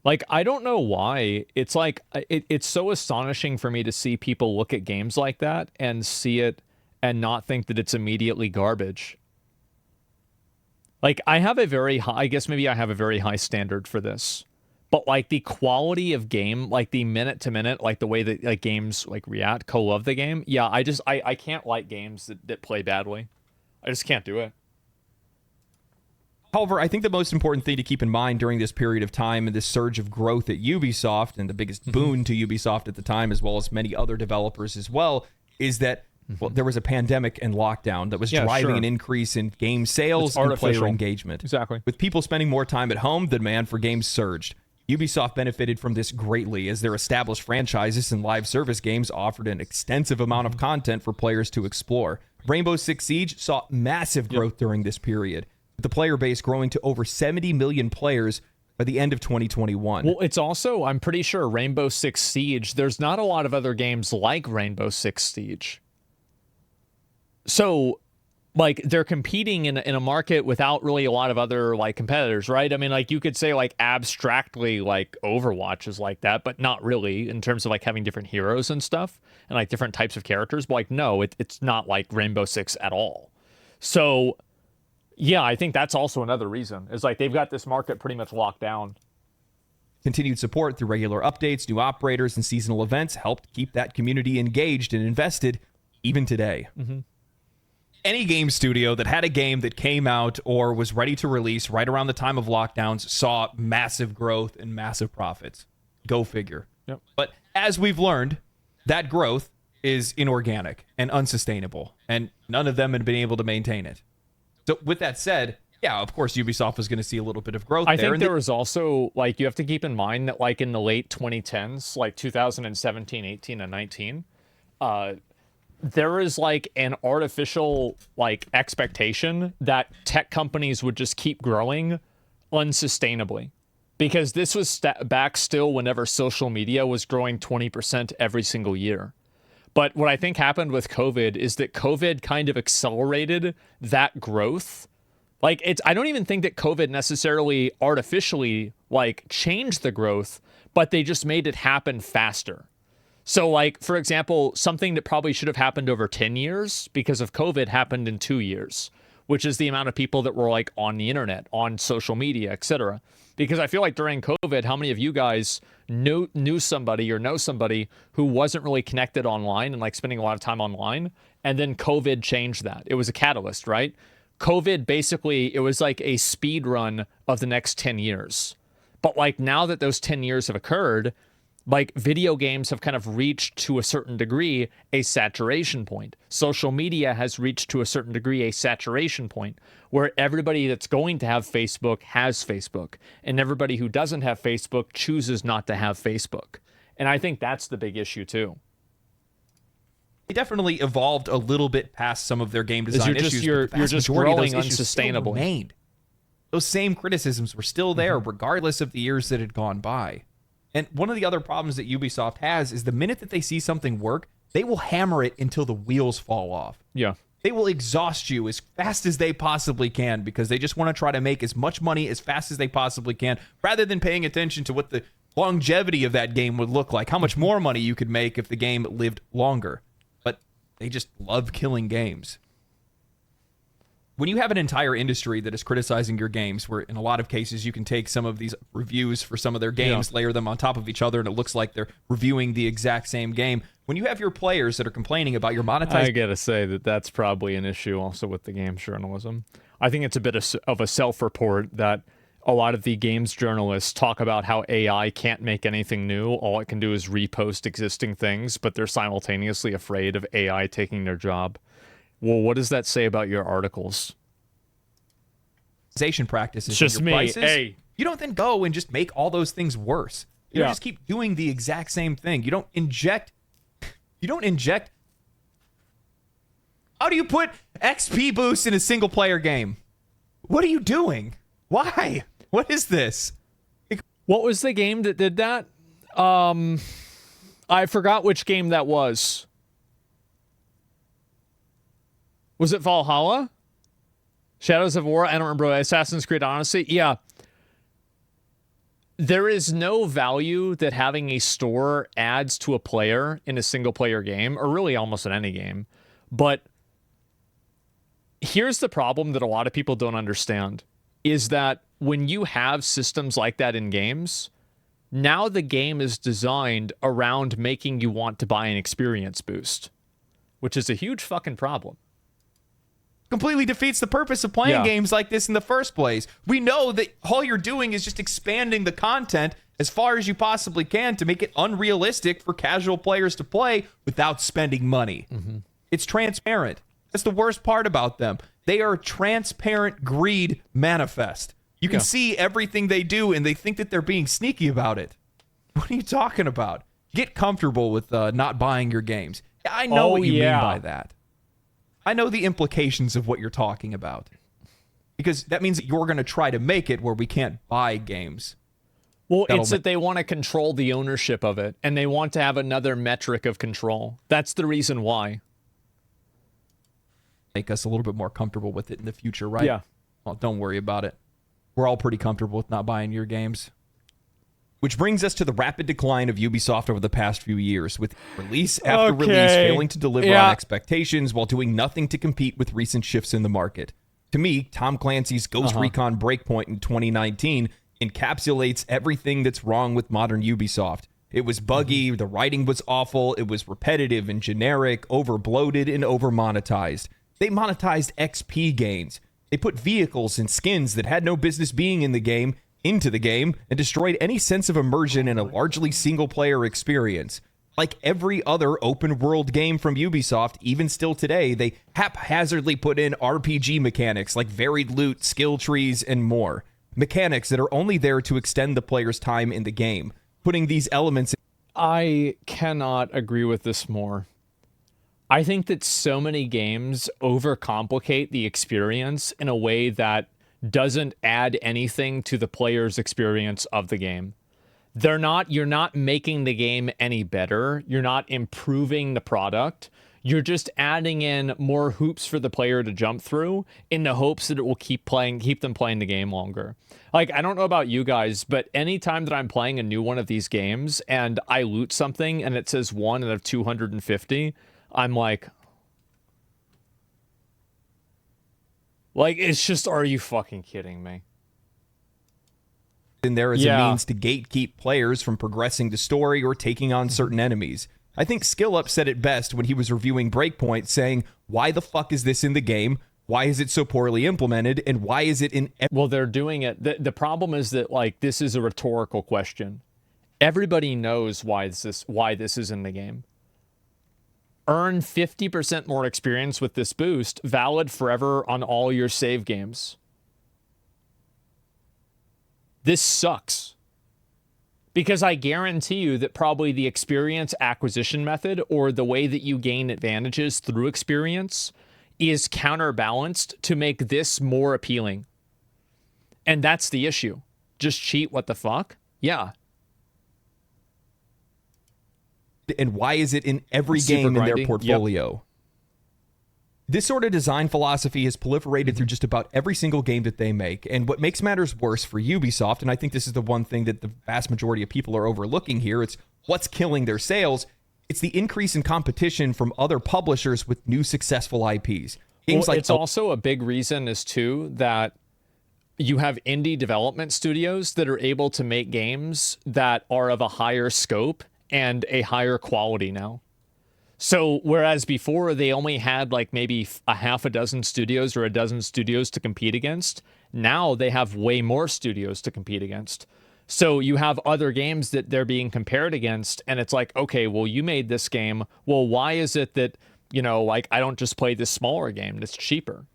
Like, I don't know why. It's like, it's so astonishing for me to see people look at games like that and see it and not think that it's immediately garbage. Like, I have a very high, I guess maybe I have a very high standard for this, but like the quality of game, like the minute to minute, like the way that like games like react, co-love the game. Yeah, I can't like games that play badly. I just can't do it. However, I think the most important thing to keep in mind during this period of time and this surge of growth at Ubisoft, and the biggest boon to Ubisoft at the time, as well as many other developers as well, is that well, there was a pandemic and lockdown that was driving an increase in game sales and player engagement. Exactly. With people spending more time at home, the demand for games surged. Ubisoft benefited from this greatly as their established franchises and live service games offered an extensive amount of content for players to explore. Rainbow Six Siege saw massive growth during this period, with the player base growing to over 70 million players by the end of 2021. Well, it's also, I'm pretty sure Rainbow Six Siege, there's not a lot of other games like Rainbow Six Siege. So, like, they're competing in a market without really a lot of other, like, competitors, right? I mean, like, you could say, like, abstractly, like, Overwatch is like that, but not really in terms of, like, having different heroes and stuff and, like, different types of characters. But, like, no, it's not like Rainbow Six at all. So, yeah, I think that's also another reason. Is, like, they've got this market pretty much locked down. Continued support through regular updates, new operators, and seasonal events helped keep that community engaged and invested even today. Any game studio that had a game that came out or was ready to release right around the time of lockdowns saw massive growth and massive profits. Go figure. Yep. But as we've learned, that growth is inorganic and unsustainable, and none of them had been able to maintain it. So with that said, yeah, of course, Ubisoft was going to see a little bit of growth I there. think there was also, like, you have to keep in mind that, like, in the late 2010s, like 2017, 18, and 19, there is, like, an artificial, like, expectation that tech companies would just keep growing unsustainably. Because this was back still whenever social media was growing 20% every single year. But what I think happened with COVID is that COVID kind of accelerated that growth. Like, I don't even think that COVID necessarily artificially, like, changed the growth, but they just made it happen faster. So, like, for example, something that probably should have happened over 10 years because of COVID happened in 2 years, which is the amount of people that were, like, on the internet, on social media, etc. Because I feel like during COVID, how many of you guys knew somebody or know somebody who wasn't really connected online and, like, spending a lot of time online, and then COVID changed that? It was a catalyst, right? COVID, basically, it was like a speed run of the next 10 years. But, like, now that those 10 years have occurred, like, video games have kind of reached, to a certain degree, a saturation point. Social media has reached, to a certain degree, a saturation point where everybody that's going to have Facebook has Facebook, and everybody who doesn't have Facebook chooses not to have Facebook. And I think that's the big issue, too. They definitely evolved a little bit past some of their game design issues. You're just growing unsustainably. Those same criticisms were still there, regardless of the years that had gone by. And one of the other problems that Ubisoft has is the minute that they see something work, they will hammer it until the wheels fall off. Yeah. They will exhaust you as fast as they possibly can because they just want to try to make as much money as fast as they possibly can, rather than paying attention to what the longevity of that game would look like, how much more money you could make if the game lived longer. But they just love killing games. When you have an entire industry that is criticizing your games, where in a lot of cases you can take some of these reviews for some of their games, layer them on top of each other, and it looks like they're reviewing the exact same game. When you have your players that are complaining about your monetized... I gotta say that that's probably an issue also with the games journalism. I think it's a bit of a self-report that a lot of the games journalists talk about how AI can't make anything new. All it can do is repost existing things, but they're simultaneously afraid of AI taking their job. Well, what does that say about your articles? Practices. It's just your me. Prices, hey. You don't then go and just make all those things worse. You don't just keep doing the exact same thing. You don't inject. How do you put XP boost in a single player game? What are you doing? Why? What is this? What was the game that did that? I forgot which game that was. Was it Valhalla? Shadows of War? I don't remember. Assassin's Creed Odyssey? Yeah. There is no value that having a store adds to a player in a single player game, or really almost in any game. But here's the problem that a lot of people don't understand, is that when you have systems like that in games, now the game is designed around making you want to buy an experience boost, which is a huge fucking problem. Completely defeats the purpose of playing games like this in the first place. We know that all you're doing is just expanding the content as far as you possibly can to make it unrealistic for casual players to play without spending money. It's transparent. That's the worst part about them. They are transparent greed manifest. You can see everything they do, and they think that they're being sneaky about it. What are you talking about? Get comfortable with not buying your games. I know what you mean by that. I know the implications of what you're talking about. Because that means that you're going to try to make it where we can't buy games. Well, it's that they want to control the ownership of it, and they want to have another metric of control. That's the reason why. Make us a little bit more comfortable with it in the future, right? Yeah. Well, don't worry about it. We're all pretty comfortable with not buying your games. Which brings us to the rapid decline of Ubisoft over the past few years, with release after release failing to deliver on expectations while doing nothing to compete with recent shifts in the market. To me, Tom Clancy's Ghost Recon Breakpoint in 2019 encapsulates everything that's wrong with modern Ubisoft. It was buggy, the writing was awful, it was repetitive and generic, over-bloated and over-monetized. They monetized XP gains. They put vehicles and skins that had no business being in the game into the game and destroyed any sense of immersion in a largely single-player experience. Like every other open-world game from Ubisoft, even still today, they haphazardly put in RPG mechanics like varied loot, skill trees, and more. Mechanics that are only there to extend the player's time in the game. Putting these elements... I cannot agree with this more. I think that so many games overcomplicate the experience in a way that doesn't add anything to the player's experience of the game. You're not making the game any better. You're not improving the product. You're just adding in more hoops for the player to jump through in the hopes that it will keep them playing the game longer. Like, I don't know about you guys, but anytime that I'm playing a new one of these games and I loot something and it says 1 out of 250, I'm like, it's just, are you fucking kidding me? In there as a means to gatekeep players from progressing the story or taking on certain enemies. I think SkillUp said it best when he was reviewing Breakpoint, saying, why the fuck is this in the game? Why is it so poorly implemented? And why is it in... Well, they're doing it. The problem is that, this is a rhetorical question. Everybody knows why this is in the game. Earn 50% more experience with this boost, valid forever on all your save games. This sucks. Because I guarantee you that probably the experience acquisition method, or the way that you gain advantages through experience, is counterbalanced to make this more appealing. And that's the issue. Just cheat, what the fuck? Yeah. And why is it in every game in their portfolio? Yep. This sort of design philosophy has proliferated through just about every single game that they make. And what makes matters worse for Ubisoft, and I think this is the one thing that the vast majority of people are overlooking here, it's what's killing their sales. It's the increase in competition from other publishers with new successful IPs. It's also a big reason is too that you have indie development studios that are able to make games that are of a higher scope and a higher quality now. So whereas before they only had maybe a half a dozen studios or a dozen studios to compete against, now they have way more studios to compete against. So you have other games that they're being compared against, and it's like, okay, well, you made this game. Well, why is it that, I don't just play this smaller game that's cheaper?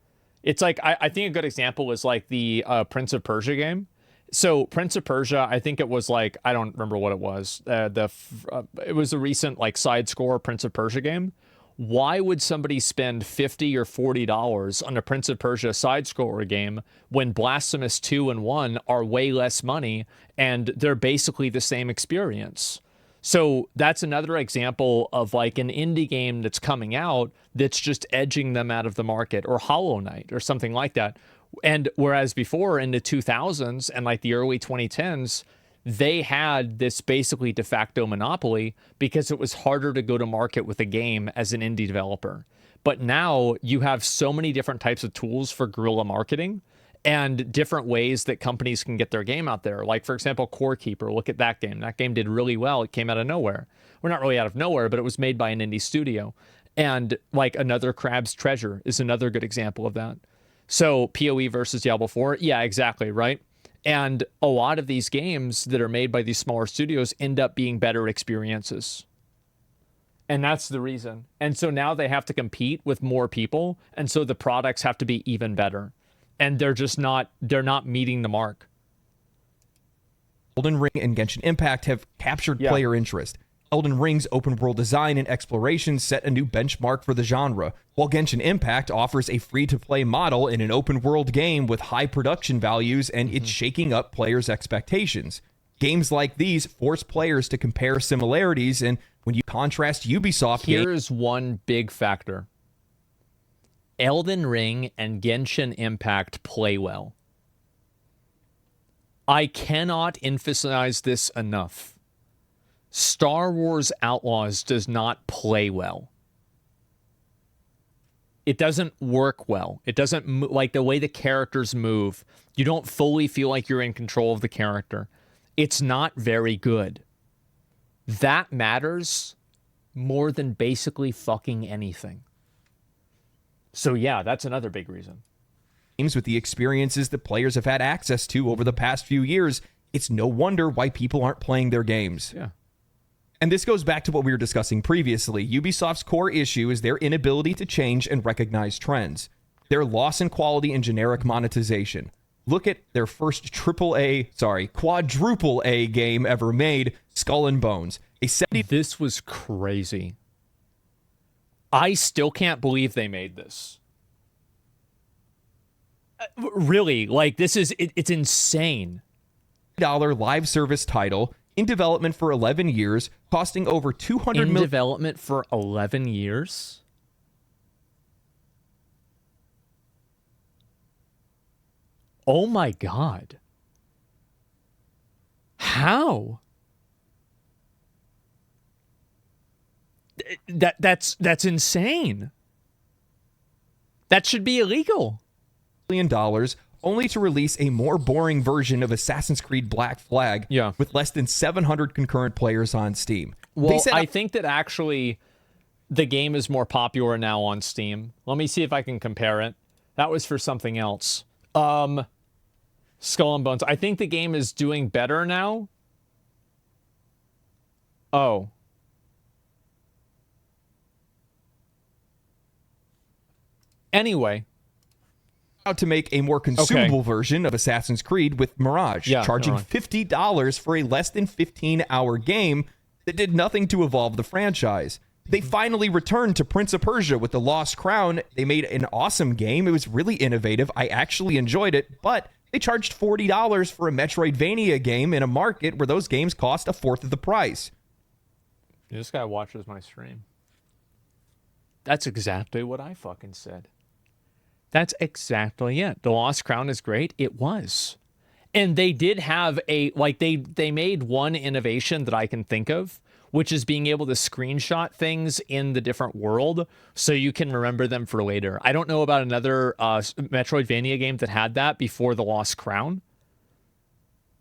It's like, I think a good example is the Prince of Persia game. So Prince of Persia, I think it was I don't remember what it was. It was a recent side-score Prince of Persia game. Why would somebody spend $50 or $40 on a Prince of Persia side-scorer game when Blasphemous 2 and 1 are way less money and they're basically the same experience? So that's another example of an indie game that's coming out that's just edging them out of the market, or Hollow Knight or something like that. And whereas before in the 2000s and the early 2010s, they had this basically de facto monopoly because it was harder to go to market with a game as an indie developer. But now you have so many different types of tools for guerrilla marketing and different ways that companies can get their game out there. For example, Core Keeper, look at that game. That game did really well. It came out of nowhere. Well, not really out of nowhere, but it was made by an indie studio. And Another Crab's Treasure is another good example of that. So PoE versus Diablo 4, yeah, exactly, right? And a lot of these games that are made by these smaller studios end up being better experiences. And that's the reason. And so now they have to compete with more people, and so the products have to be even better. and they're not meeting the mark. Elden Ring and Genshin Impact have captured player interest. Elden Ring's open world design and exploration set a new benchmark for the genre, while Genshin Impact offers a free-to-play model in an open world game with high production values, and it's shaking up players' expectations. Games like these force players to compare similarities, and when you contrast Ubisoft Here's one big factor. Elden Ring and Genshin Impact play well. I cannot emphasize this enough. Star Wars Outlaws does not play well. It doesn't work well. It doesn't like the way the characters move. You don't fully feel like you're in control of the character. It's not very good. That matters more than basically fucking anything. So yeah, that's another big reason. Games with the experiences that players have had access to over the past few years, it's no wonder why people aren't playing their games. Yeah. And this goes back to what we were discussing previously. Ubisoft's core issue is their inability to change and recognize trends. Their loss in quality and generic monetization. Look at their first quadruple A game ever made, Skull and Bones. This was crazy. I still can't believe they made this. Really, like it's insane. $70 live service title in development for 11 years, costing over $200 million. In development for 11 years? Oh my God. How? That's insane. That should be illegal. $1 only to release a more boring version of Assassin's Creed Black Flag with less than 700 concurrent players on Steam. Well, I think that actually the game is more popular now on Steam. Let me see if I can compare it. That was for something else. Skull and Bones. I think the game is doing better now. Oh. Anyway. Out to make a more consumable version of Assassin's Creed with Mirage, charging $50 for a less than 15-hour game that did nothing to evolve the franchise. They finally returned to Prince of Persia with The Lost Crown. They made an awesome game. It was really innovative. I actually enjoyed it, but they charged $40 for a Metroidvania game in a market where those games cost a fourth of the price. This guy watches my stream. That's exactly what I fucking said. That's exactly it. The Lost Crown is great. It was. And they did have they made one innovation that I can think of, which is being able to screenshot things in the different world so you can remember them for later. I don't know about another Metroidvania game that had that before The Lost Crown.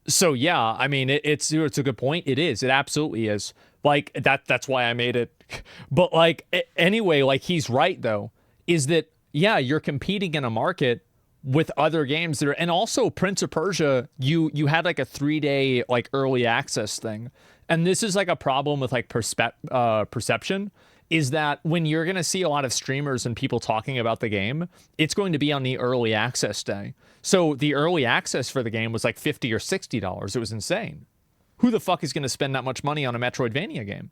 So yeah, I mean, it's a good point. It is. It absolutely is. Like that's why I made it. But like anyway, like he's right though, is that yeah, you're competing in a market with other games that are, and also Prince of Persia, you had like a 3-day like early access thing. And this is like a problem with like perception, is that when you're going to see a lot of streamers and people talking about the game, it's going to be on the early access day. So the early access for the game was like $50 or $60. It was insane. Who the fuck is going to spend that much money on a Metroidvania game?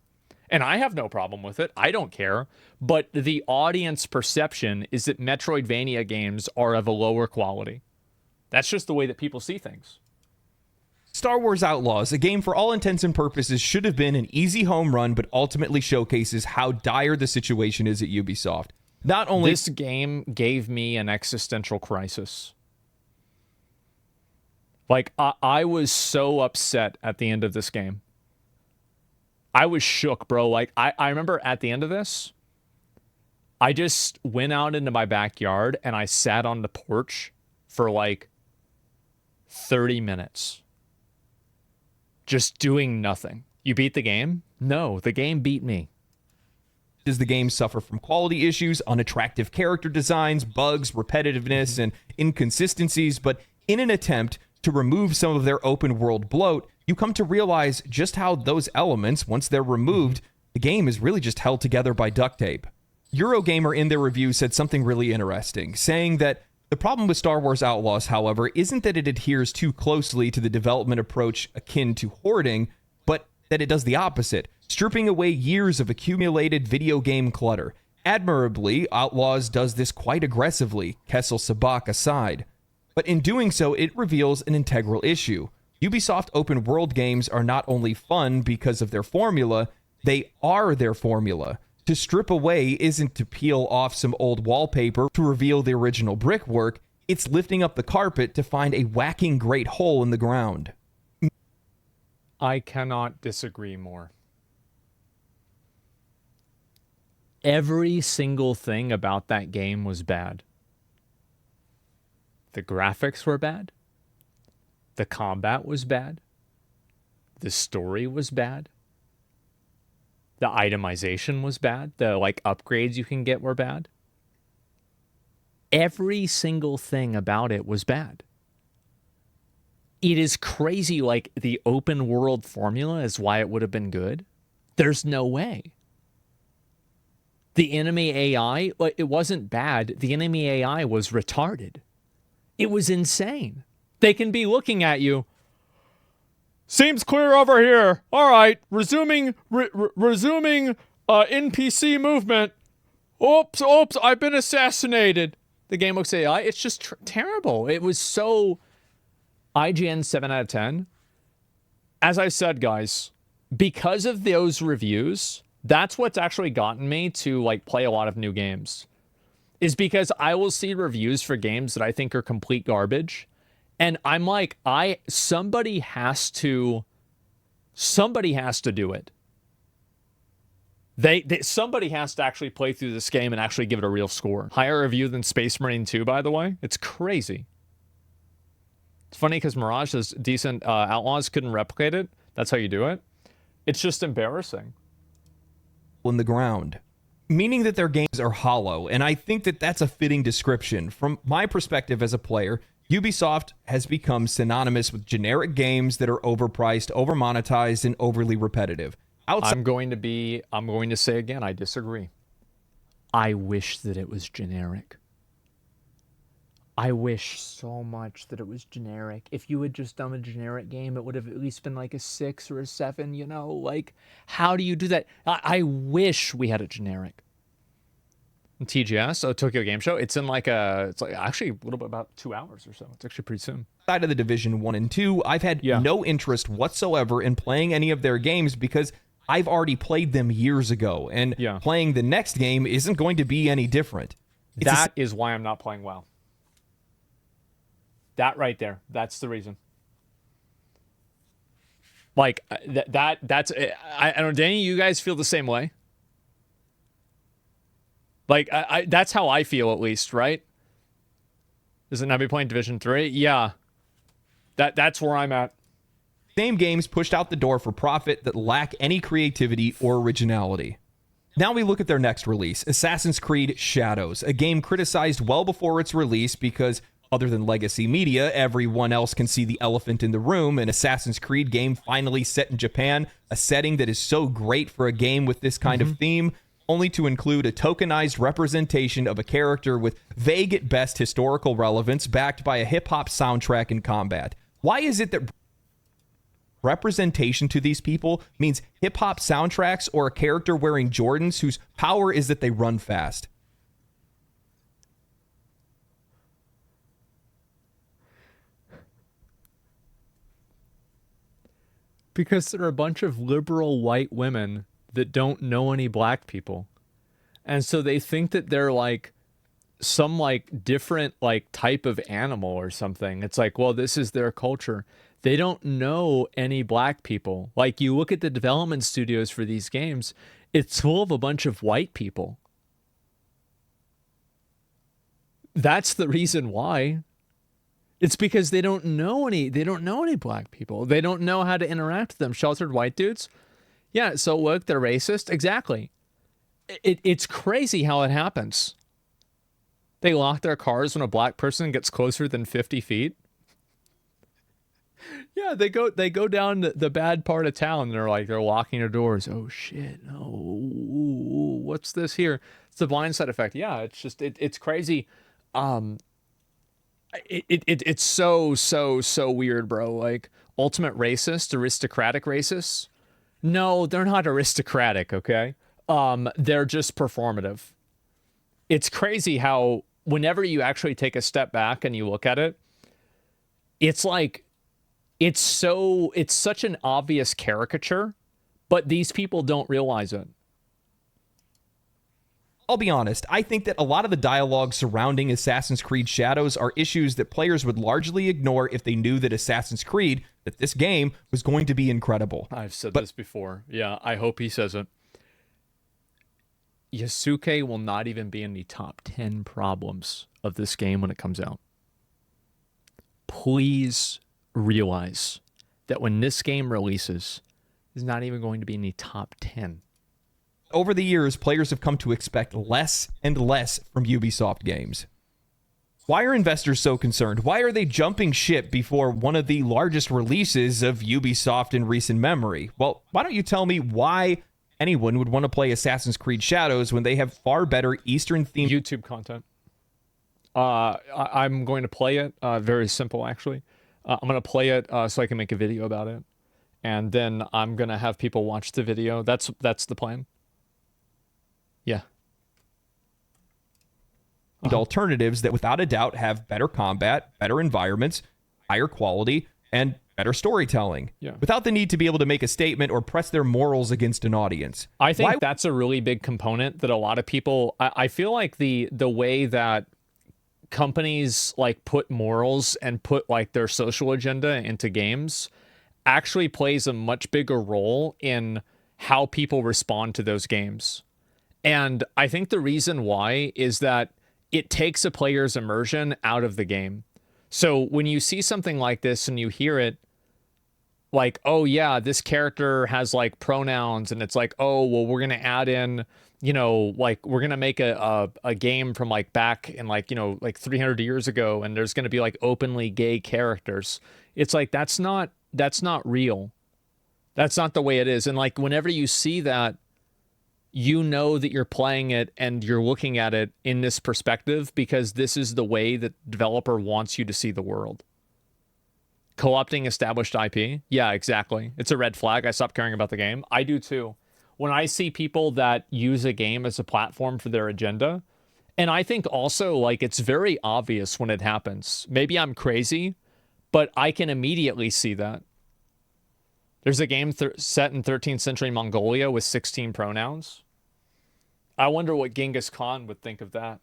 And I have no problem with it. I don't care. But the audience perception is that Metroidvania games are of a lower quality. That's just the way that people see things. Star Wars Outlaws, a game for all intents and purposes, should have been an easy home run, but ultimately showcases how dire the situation is at Ubisoft. Not only this game gave me an existential crisis. Like, I was so upset at the end of this game. I was shook, bro. Like, I remember at the end of this, I just went out into my backyard and I sat on the porch for like 30 minutes. Just doing nothing. You beat the game? No, the game beat me. Does the game suffer from quality issues, unattractive character designs, bugs, repetitiveness, and inconsistencies? But in an attempt to remove some of their open world bloat, you come to realize just how those elements, once they're removed, the game is really just held together by duct tape. Eurogamer in their review said something really interesting, saying that The problem with Star Wars Outlaws, however, isn't that it adheres too closely to the development approach akin to hoarding, but that it does the opposite, stripping away years of accumulated video game clutter. Admirably, Outlaws does this quite aggressively, Kessel Sabak aside. But in doing so, it reveals an integral issue. Ubisoft open world games are not only fun because of their formula, they are their formula. To strip away isn't to peel off some old wallpaper to reveal the original brickwork, it's lifting up the carpet to find a whacking great hole in the ground. I cannot disagree more. Every single thing about that game was bad. The graphics were bad. The combat was bad. The story was bad. The itemization was bad. The upgrades you can get were bad. Every single thing about it was bad. It is crazy, the open world formula is why it would have been good. There's no way. The enemy AI, it wasn't bad. The enemy AI was retarded. It was insane. They can be looking at you. Seems clear over here. All right, resuming NPC movement. Oops, I've been assassinated. The game looks AI. It's just terrible. It was so IGN 7 out of 10. As I said, guys, because of those reviews, that's what's actually gotten me to play a lot of new games. Is because I will see reviews for games that I think are complete garbage. And I'm like, somebody has to do it. Somebody has to actually play through this game and actually give it a real score. Higher review than Space Marine 2, by the way. It's crazy. It's funny because Mirage says decent Outlaws couldn't replicate it. That's how you do it. It's just embarrassing. In the ground, meaning that their games are hollow, and I think that that's a fitting description. From my perspective as a player, Ubisoft has become synonymous with generic games that are overpriced, overmonetized, and overly repetitive. I'm going to say again, I disagree. I wish that it was generic. I wish so much that it was generic. If you had just done a generic game, it would have at least been a 6 or a 7, how do you do that? I wish we had a generic. TGS, Tokyo Game Show. It's in it's actually a little bit about 2 hours or so. It's actually pretty soon. Side of the Division 1 and 2, I've had no interest whatsoever in playing any of their games because I've already played them years ago, and playing the next game isn't going to be any different. That is why I'm not playing WoW. That right there. That's the reason. That's I don't know, Danny, you guys feel the same way? That's how I feel, at least, right? Does it not be playing Division 3? Yeah. That's where I'm at. Same games pushed out the door for profit that lack any creativity or originality. Now we look at their next release, Assassin's Creed Shadows, a game criticized well before its release because, other than legacy media, everyone else can see the elephant in the room. An Assassin's Creed game finally set in Japan, a setting that is so great for a game with this kind of theme, only to include a tokenized representation of a character with vague at best historical relevance backed by a hip-hop soundtrack in combat. Why is it that representation to these people means hip-hop soundtracks or a character wearing Jordans whose power is that they run fast? Because there are a bunch of liberal white women that don't know any black people. And so they think that they're some different type of animal or something. It's well, this is their culture. They don't know any black people. You look at the development studios for these games, it's full of a bunch of white people. That's the reason why. It's because they don't know any black people. They don't know how to interact with them. Sheltered white dudes. Yeah, so look, they're racist. Exactly. It's crazy how it happens. They lock their cars when a black person gets closer than 50 feet. Yeah, they go down the bad part of town. They're locking their doors. Oh shit! Oh, what's this here? It's the blind side effect. Yeah, it's just it's crazy. It's so weird, bro. Like, ultimate racist, aristocratic racists. No, they're not aristocratic, okay? They're just performative. It's crazy how whenever you actually take a step back and you look at it, it's like it's such an obvious caricature, but these people don't realize it. I'll be honest, I think that a lot of the dialogue surrounding Assassin's Creed Shadows are issues that players would largely ignore if they knew that Assassin's Creed, that this game, was going to be incredible. I've said this before. Yeah, I hope he says it. Yasuke will not even be in the top 10 problems of this game when it comes out. Please realize that when this game releases, it's not even going to be in the top 10. Over the years, players have come to expect less and less from Ubisoft games. Why are investors so concerned? Why are they jumping ship before one of the largest releases of Ubisoft in recent memory? Well, why don't you tell me why anyone would want to play Assassin's Creed Shadows when they have far better Eastern-themed YouTube content? I'm going to play it. Very simple, actually. I'm going to play it so I can make a video about it. And then I'm going to have people watch the video. That's the plan. Yeah. alternatives that without a doubt have better combat, better environments, higher quality, and better storytelling, without the need to be able to make a statement or press their morals against an audience. I think that's a really big component that a lot of people, I feel like the way that companies like put morals and put like their social agenda into games actually plays a much bigger role in how people respond to those games. And I think the reason why is that it takes a player's immersion out of the game. So when you see something like this and you hear it, like, oh yeah, this character has like pronouns, and it's like, oh, well, we're going to add in, you know, like we're going to make a game from like back in like, you know, like 300 years ago, and there's going to be like openly gay characters. It's like, that's not real. That's not the way it is. And like, whenever you see that, you know that you're playing it and you're looking at it in this perspective because this is the way that the developer wants you to see the world. Co-opting established IP? Yeah, exactly. It's a red flag. I stopped caring about the game. I do too. When I see people that use a game as a platform for their agenda, and I think also like it's very obvious when it happens. Maybe I'm crazy, but I can immediately see that. There's a game set in 13th century Mongolia with 16 pronouns. I wonder what Genghis Khan would think of that.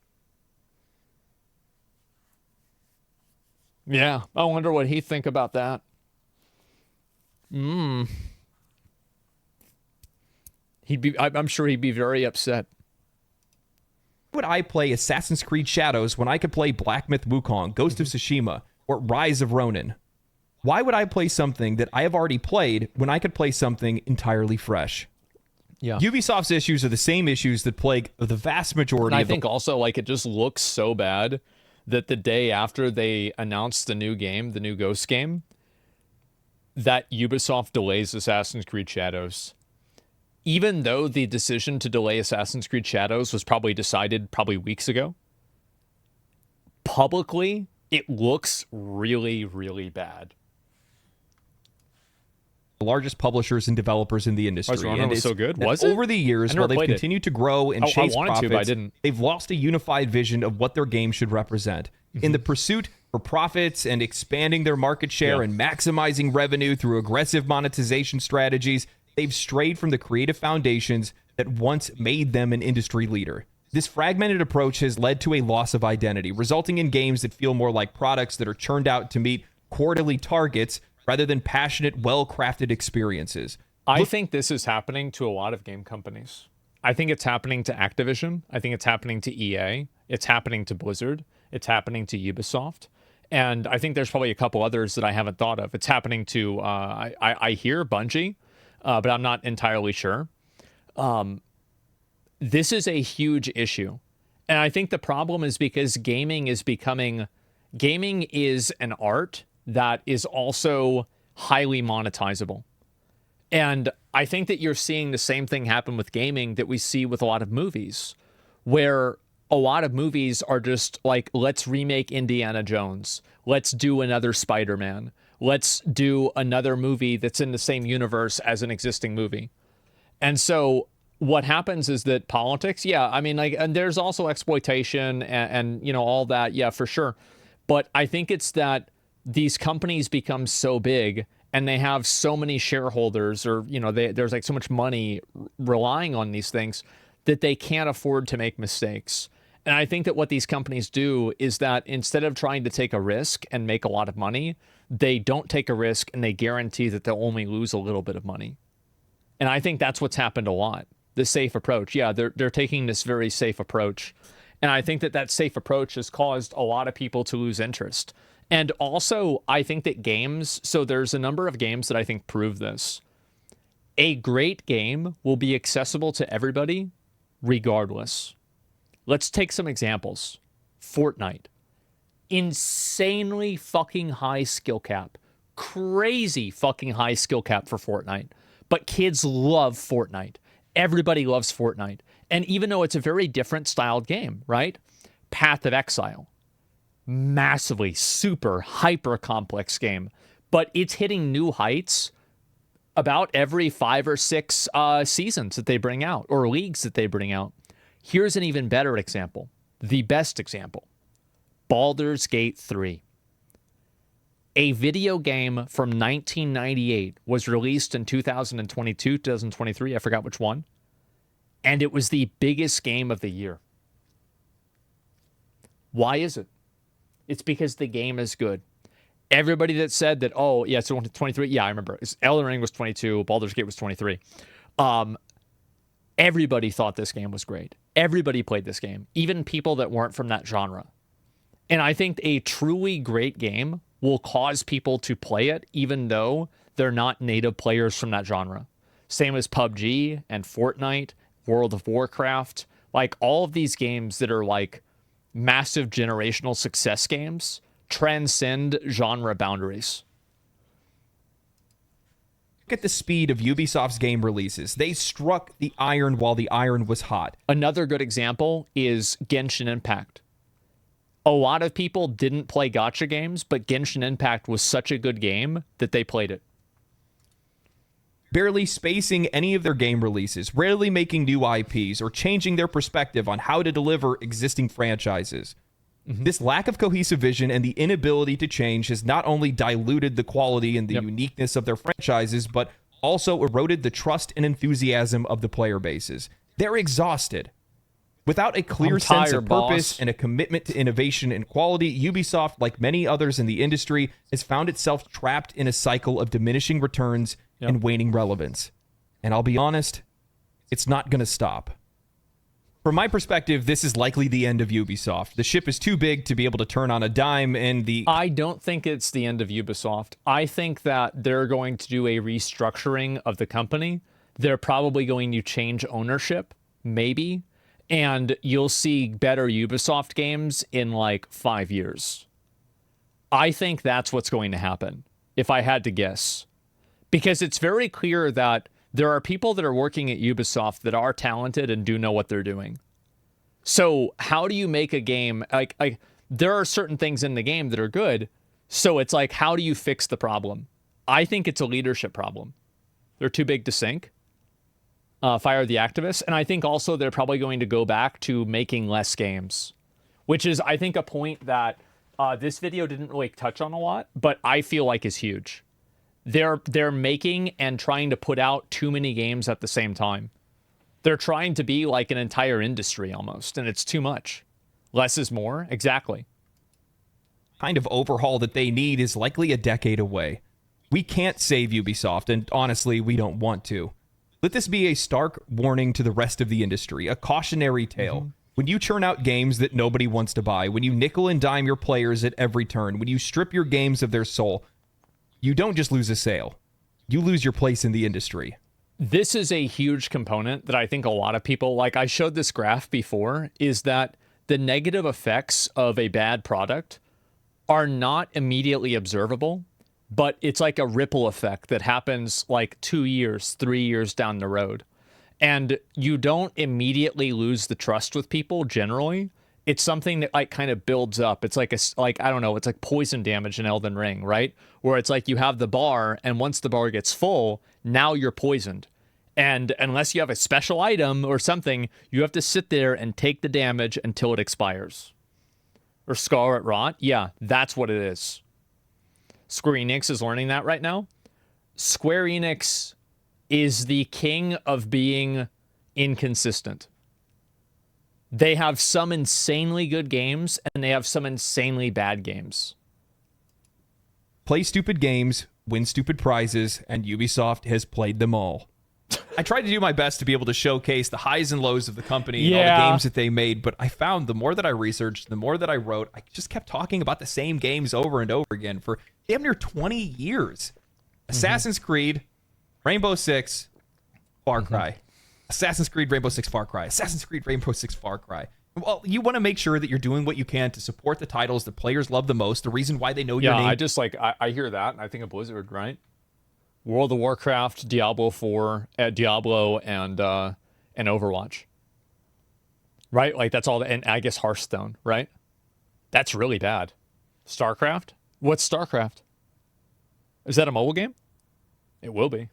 Yeah, I wonder what he'd think about that. I'm sure he'd be very upset. Would I play Assassin's Creed Shadows when I could play Black Myth Wukong, Ghost of Tsushima, or Rise of Ronin? Why would I play something that I have already played when I could play something entirely fresh? Yeah. Ubisoft's issues are the same issues that plague the vast majority and of I think also like it just looks so bad that the day after they announced the new game, the new Ghost game, that Ubisoft delays Assassin's Creed Shadows. Even though the decision to delay Assassin's Creed Shadows was probably decided weeks ago, publicly, it looks really, really bad. The largest publishers and developers in the industry. And it's so good. Was it? Over the years, while they've continued to grow and chase profits, but I didn't. They've lost a unified vision of what their game should represent. In the pursuit for profits and expanding their market share and maximizing revenue through aggressive monetization strategies, they've strayed from the creative foundations that once made them an industry leader. This fragmented approach has led to a loss of identity, resulting in games that feel more like products that are churned out to meet quarterly targets rather than passionate, well-crafted experiences. I think this is happening to a lot of game companies. I think it's happening to Activision. I think it's happening to EA. It's happening to Blizzard. It's happening to Ubisoft. And I think there's probably a couple others that I haven't thought of. It's happening to, I hear Bungie, but I'm not entirely sure. This is a huge issue. And I think the problem is because gaming is an art that is also highly monetizable. And I think that you're seeing the same thing happen with gaming that we see with a lot of movies, where a lot of movies are just like, let's remake Indiana Jones. Let's do another Spider-Man. Let's do another movie that's in the same universe as an existing movie. And so what happens is that politics, yeah, I mean, like, and there's also exploitation and you know, all that, yeah, for sure. But I think it's that these companies become so big and they have so many shareholders, or, you know, there's like so much money relying on these things that they can't afford to make mistakes. And I think that what these companies do is that instead of trying to take a risk and make a lot of money, they don't take a risk and they guarantee that they'll only lose a little bit of money. And I think that's what's happened a lot. The safe approach. Yeah, they're taking this very safe approach. And I think that safe approach has caused a lot of people to lose interest. And also, I think that games, so there's a number of games that I think prove this. A great game will be accessible to everybody regardless. Let's take some examples. Fortnite. Insanely fucking high skill cap. Crazy fucking high skill cap for Fortnite. But kids love Fortnite. Everybody loves Fortnite. And even though it's a very different styled game, right? Path of Exile. Massively, super, hyper complex game. But it's hitting new heights about every 5 or 6 seasons that they bring out, or leagues that they bring out. Here's an even better example. The best example. Baldur's Gate 3. A video game from 1998 was released in 2022, 2023, I forgot which one. And it was the biggest game of the year. Why is it? It's because the game is good. Everybody that said that, oh, yeah, it's 23. Yeah, I remember. Elden Ring was 22. Baldur's Gate was 23. Everybody thought this game was great. Everybody played this game, even people that weren't from that genre. And I think a truly great game will cause people to play it, even though they're not native players from that genre. Same as PUBG and Fortnite, World of Warcraft, like all of these games that are like massive generational success games transcend genre boundaries. Look at the speed of Ubisoft's game releases. They struck the iron while the iron was hot. Another good example is Genshin Impact. A lot of people didn't play gacha games, but Genshin Impact was such a good game that they played it. Barely spacing any of their game releases, rarely making new IPs, or changing their perspective on how to deliver existing franchises. This lack of cohesive vision and the inability to change has not only diluted the quality and the uniqueness of their franchises, but also eroded the trust and enthusiasm of the player bases. They're exhausted. Without a clear sense of purpose and a commitment to innovation and quality, Ubisoft, like many others in the industry, has found itself trapped in a cycle of diminishing returns and waning relevance. And I'll be honest, it's not going to stop. From my perspective, this is likely the end of Ubisoft. The ship is too big to be able to turn on a dime, and I don't think it's the end of Ubisoft. I think that they're going to do a restructuring of the company. They're probably going to change ownership, maybe, and you'll see better Ubisoft games in like 5 years. I think that's what's going to happen, if I had to guess. Because it's very clear that there are people that are working at Ubisoft that are talented and do know what they're doing. So how do you make a game, like there are certain things in the game that are good, so it's like, how do you fix the problem? I think it's a leadership problem. They're too big to sink. Fire the activists. And I think also they're probably going to go back to making less games, which is, I think, a point that this video didn't really touch on a lot, but I feel like is huge. They're making and trying to put out too many games at the same time. They're trying to be like an entire industry almost, and it's too much. Less is more, exactly. Kind of overhaul that they need is likely a decade away. We can't save Ubisoft, and honestly, we don't want to. Let this be a stark warning to the rest of the industry, a cautionary tale. When you churn out games that nobody wants to buy, when you nickel and dime your players at every turn, when you strip your games of their soul, you don't just lose a sale. You lose your place in the industry. This is a huge component that I think a lot of people, like I showed this graph before, is that the negative effects of a bad product are not immediately observable, but it's like a ripple effect that happens like 2 years, 3 years down the road. And you don't immediately lose the trust with people generally. It's something that like kind of builds up. It's like I don't know, it's like poison damage in Elden Ring, right? Where it's like you have the bar, and once the bar gets full, now you're poisoned. And unless you have a special item or something, you have to sit there and take the damage until it expires. Or Scarlet Rot, yeah, that's what it is. Square Enix is learning that right now. Square Enix is the king of being inconsistent. They have some insanely good games, and they have some insanely bad games. Play stupid games, win stupid prizes, and Ubisoft has played them all. I tried to do my best to be able to showcase the highs and lows of the company and all the games that they made, but I found the more that I researched, the more that I wrote, I just kept talking about the same games over and over again for damn near 20 years. Assassin's Creed, Rainbow Six, Far Cry. Assassin's Creed, Rainbow Six, Far Cry. Assassin's Creed, Rainbow Six, Far Cry. Well, you want to make sure that you're doing what you can to support the titles that players love the most, the reason why they know your name. I just like, I hear that, and I think of Blizzard, right? World of Warcraft, Diablo 4, Diablo, and Overwatch. Right? Like, that's all, and I guess Hearthstone, right? That's really bad. StarCraft? What's StarCraft? Is that a mobile game? It will be.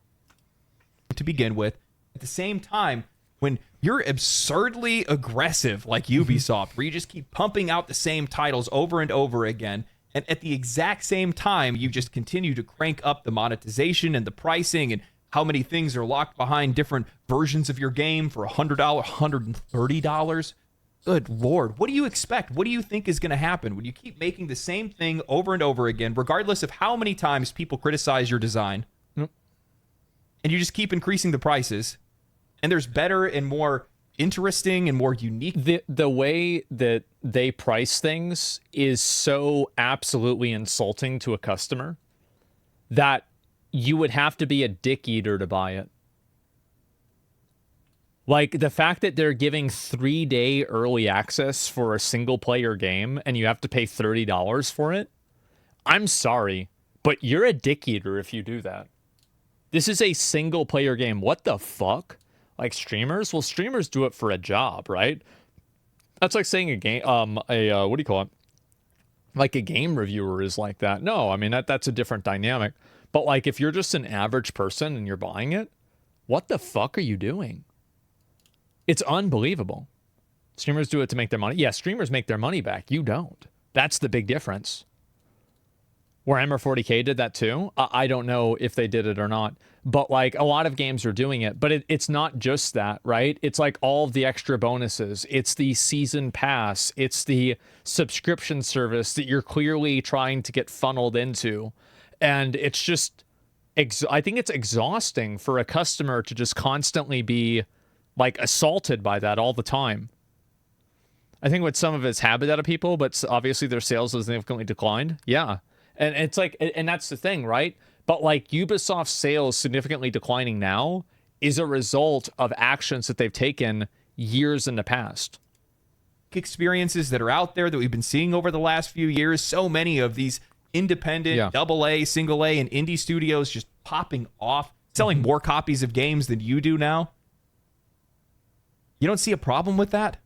To begin with, at the same time, when you're absurdly aggressive like Ubisoft, where you just keep pumping out the same titles over and over again, and at the exact same time, you just continue to crank up the monetization and the pricing and how many things are locked behind different versions of your game for $100, $130. Good Lord. What do you expect? What do you think is going to happen when you keep making the same thing over and over again, regardless of how many times people criticize your design? And you just keep increasing the prices, and there's better and more interesting and more unique. The way that they price things is so absolutely insulting to a customer that you would have to be a dick eater to buy it. Like, the fact that they're giving 3-day early access for a single player game and you have to pay $30 for it. I'm sorry, but you're a dick eater if you do that. This is a single player game. What the fuck? Like, streamers? Well, streamers do it for a job, right? That's like saying a game, what do you call it? Like a game reviewer is like that. No, I mean, that's a different dynamic. But like, if you're just an average person and you're buying it, what the fuck are you doing? It's unbelievable. Streamers do it to make their money. Yeah, streamers make their money back. You don't. That's the big difference. Warhammer 40K did that too. I don't know if they did it or not, but like a lot of games are doing it. But it's not just that, right? It's like all of the extra bonuses. It's the season pass. It's the subscription service that you're clearly trying to get funneled into. And it's just, I think it's exhausting for a customer to just constantly be like assaulted by that all the time. I think with some of it's habit out of people, but obviously their sales has significantly declined. Yeah. And it's like, and that's the thing, right? But like Ubisoft's sales significantly declining now is a result of actions that they've taken years in the past. Experiences that are out there that we've been seeing over the last few years. So many of these independent, AA, single A, and indie studios just popping off, selling more copies of games than you do now. You don't see a problem with that?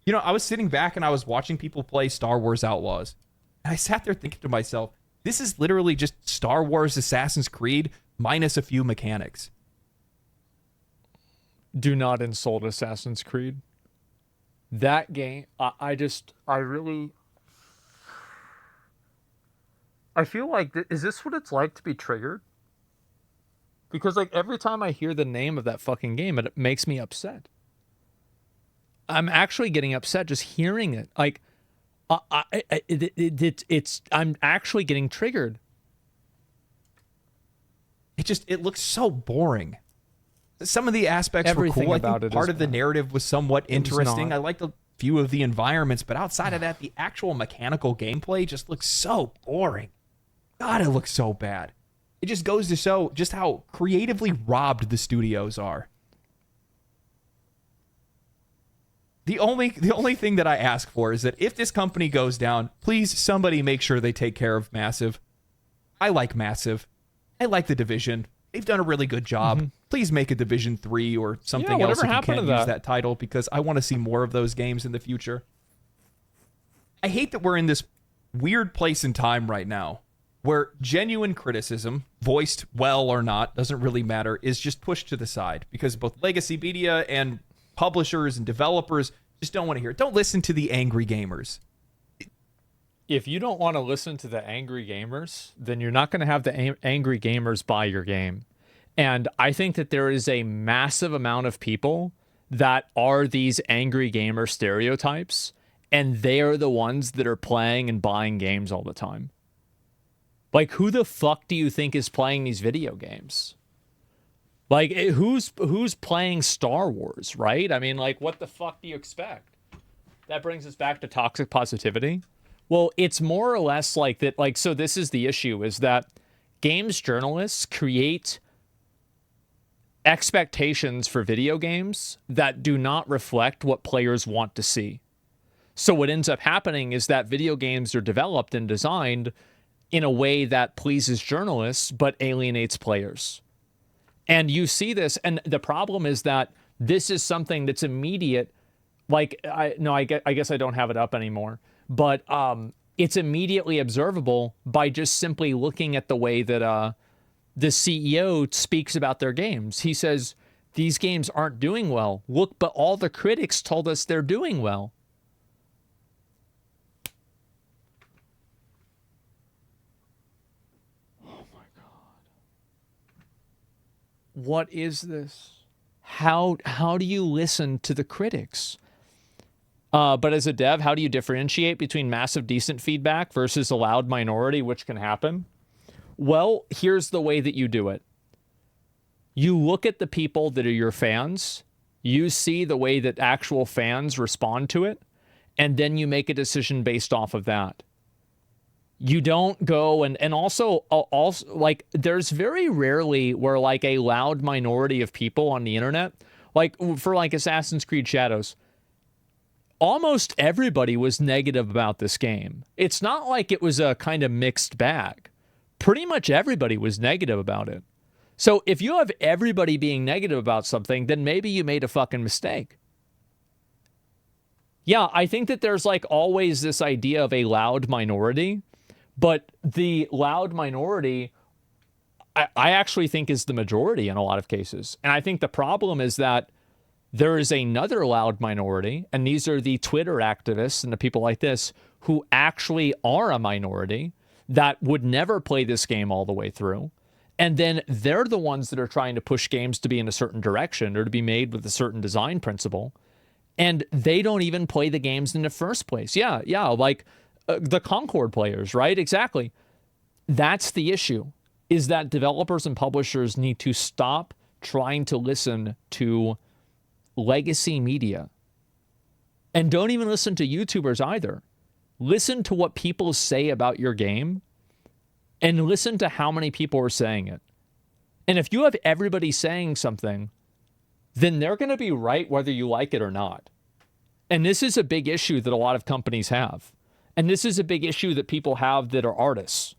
You know, I was sitting back and I was watching people play Star Wars Outlaws. And I sat there thinking to myself, this is literally just Star Wars Assassin's Creed minus a few mechanics. Do not insult Assassin's Creed. That game, I feel like, is this what it's like to be triggered? Because like every time I hear the name of that fucking game, it makes me upset. I'm actually getting upset just hearing it. Like, I'm actually getting triggered. It looks so boring. Some of the aspects Everything were cool. About I think it part is of the bad. narrative was somewhat interesting. not. I liked a few of the environments, but outside of that, the actual mechanical gameplay just looks so boring. God, it looks so bad. It just goes to show just how creatively robbed the studios are. The only thing that I ask for is that if this company goes down, please somebody make sure they take care of Massive. I like Massive. I like The Division. they've done a really good job. Please make a Division 3 or something else if you can't use that title, because I want to see more of those games in the future. I hate that we're in this weird place in time right now where genuine criticism, voiced well or not, doesn't really matter, is just pushed to the side because both legacy media and publishers and developers just don't want to hear it. Don't listen to the angry gamers. If you don't want to listen to the angry gamers, then you're not going to have the angry gamers buy your game. And I think that there is a massive amount of people that are these angry gamer stereotypes, and they are the ones that are playing and buying games all the time. Like, who the fuck do you think is playing these video games? Like, who's playing Star Wars, right? I mean, like, what the fuck do you expect? That brings us back to toxic positivity. Well, it's more or less like that. Like, so this is the issue, is that games journalists create expectations for video games that do not reflect what players want to see. So what ends up happening is that video games are developed and designed in a way that pleases journalists but alienates players. And you see this, and the problem is that this is something that's immediate. Like, I guess I don't have it up anymore, but it's immediately observable by just simply looking at the way that the CEO speaks about their games. He says, these games aren't doing well. Look, but all the critics told us they're doing well. Oh my God. What is this? How do you listen to the critics? But as a dev, how do you differentiate between massive decent feedback versus a loud minority, which can happen? Well, here's the way that you do it. You look at the people that are your fans, you see the way that actual fans respond to it, and then you make a decision based off of that. You don't go and also like, there's very rarely where like a loud minority of people on the internet, like for like Assassin's Creed Shadows, almost everybody was negative about this game. It's not like it was a kind of mixed bag. Pretty much everybody was negative about it. So if you have everybody being negative about something, then maybe you made a fucking mistake. Yeah, I think that there's like always this idea of a loud minority, but the loud minority, I actually think is the majority in a lot of cases. And I think the problem is that there is another loud minority, and these are the Twitter activists and the people like this who actually are a minority that would never play this game all the way through. And then they're the ones that are trying to push games to be in a certain direction or to be made with a certain design principle. And they don't even play the games in the first place. Yeah, like the Concord players, right? Exactly. That's the issue, is that developers and publishers need to stop trying to listen to legacy media. And don't even listen to YouTubers either. Listen to what people say about your game and listen to how many people are saying it. And if you have everybody saying something, then they're going to be right whether you like it or not. And this is a big issue that a lot of companies have. And this is a big issue that people have that are artists.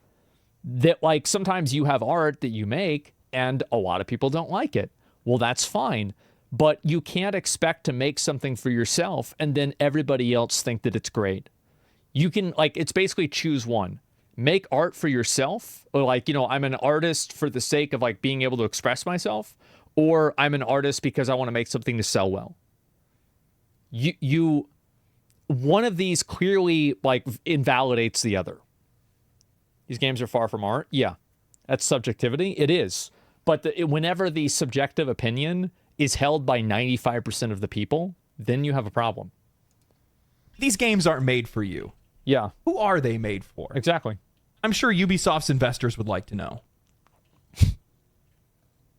That like sometimes you have art that you make and a lot of people don't like it. Well, that's fine. But you can't expect to make something for yourself and then everybody else think that it's great. You can, like, it's basically choose one. Make art for yourself, or like, you know, I'm an artist for the sake of like being able to express myself, or I'm an artist because I want to make something to sell well. You one of these clearly like invalidates the other. These games are far from art. Yeah, that's subjectivity. It is. But whenever the subjective opinion is held by 95% of the people, then you have a problem. These games aren't made for you. Yeah. Who are they made for? Exactly. I'm sure Ubisoft's investors would like to know.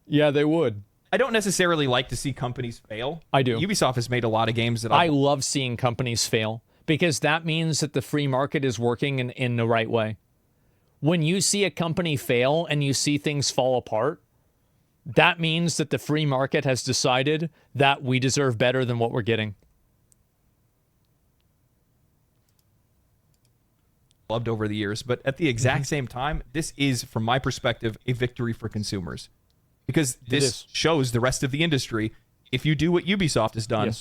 Yeah, they would. I don't necessarily like to see companies fail. I do. Ubisoft has made a lot of games that I love seeing companies fail because that means that the free market is working in the right way. When you see a company fail and you see things fall apart, that means that the free market has decided that we deserve better than what we're getting. Loved over the years, but at the exact same time, this is, from my perspective, a victory for consumers. because this shows the rest of the industry. If you do what Ubisoft has done,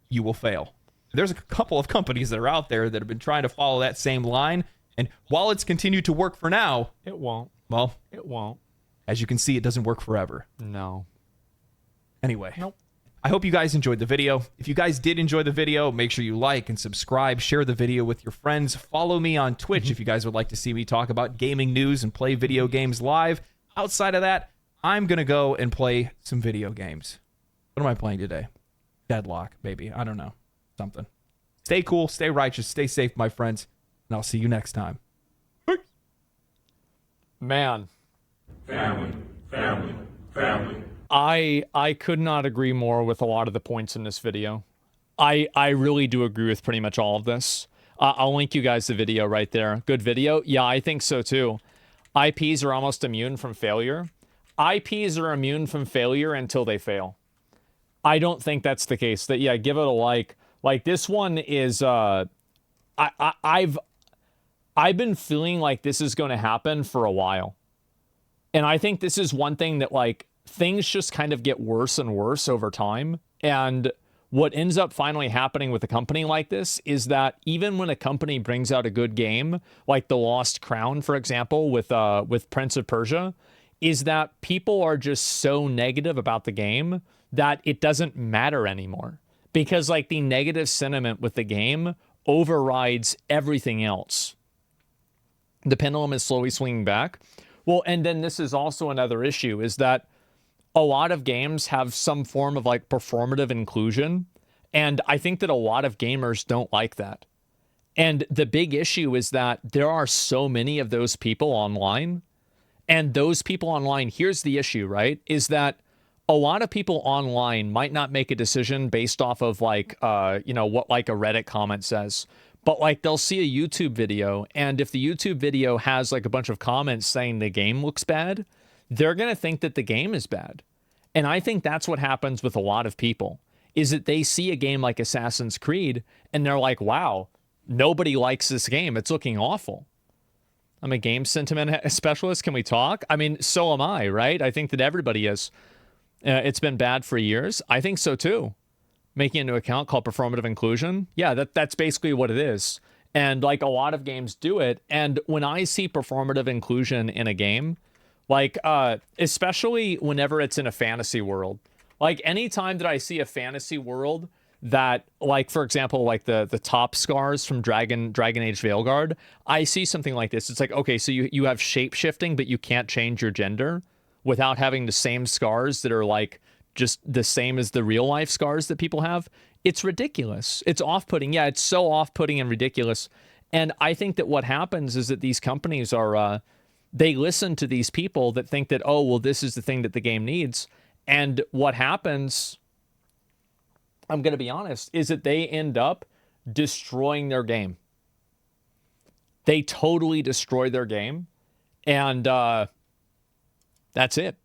you will fail. There's a couple of companies that are out there that have been trying to follow that same line, and while it's continued to work for now, it won't. Well, it won't. As you can see, it doesn't work forever. No. Anyway, nope. I hope you guys enjoyed the video. If you guys did enjoy the video, make sure you like and subscribe, share the video with your friends. Follow me on Twitch if you guys would like to see me talk about gaming news and play video games live. Outside of that, I'm going to go and play some video games. What am I playing today? Deadlock, maybe. I don't know. Something. Stay cool, stay righteous, stay safe, my friends, and I'll see you next time. Man. Family, family, family. I could not agree more with a lot of the points in this video. I really do agree with pretty much all of this. I'll link you guys the video right there. Good video? Yeah, I think so too. IPs are almost immune from failure. IPs are immune from failure until they fail. I don't think that's the case. That yeah, give it a like. Like this one is I've been feeling like this is going to happen for a while. And I think this is one thing that like things just kind of get worse and worse over time. And what ends up finally happening with a company like this is that even when a company brings out a good game, like The Lost Crown, for example, with Prince of Persia, is that people are just so negative about the game that it doesn't matter anymore. Because like the negative sentiment with the game overrides everything else. The pendulum is slowly swinging back. Well, and then this is also another issue, is that a lot of games have some form of like performative inclusion. And I think that a lot of gamers don't like that. And the big issue is that there are so many of those people online. And those people online, here's the issue, right? Is that a lot of people online might not make a decision based off of like, what like a Reddit comment says. But like they'll see a YouTube video, and if the YouTube video has like a bunch of comments saying the game looks bad, they're going to think that the game is bad. And I think that's what happens with a lot of people, is that they see a game like Assassin's Creed and they're like, wow, nobody likes this game. It's looking awful. I'm a game sentiment specialist. Can we talk? I mean, so am I, right? I think that everybody is. It's been bad for years. I think so too. Making into account called performative inclusion. Yeah, that's basically what it is. And like a lot of games do it. And when I see performative inclusion in a game, like especially whenever it's in a fantasy world, like anytime that I see a fantasy world that, like, for example, like the top scars from Dragon Age Veilguard, I see something like this. It's like, okay, so you have shape shifting, but you can't change your gender without having the same scars that are like just the same as the real life scars that people have. It's ridiculous. It's off-putting. Yeah, it's so off-putting and ridiculous. And I think that what happens is that these companies are, they listen to these people that think that, oh, well, this is the thing that the game needs. And what happens, I'm going to be honest, is that they end up destroying their game. They totally destroy their game. And that's it.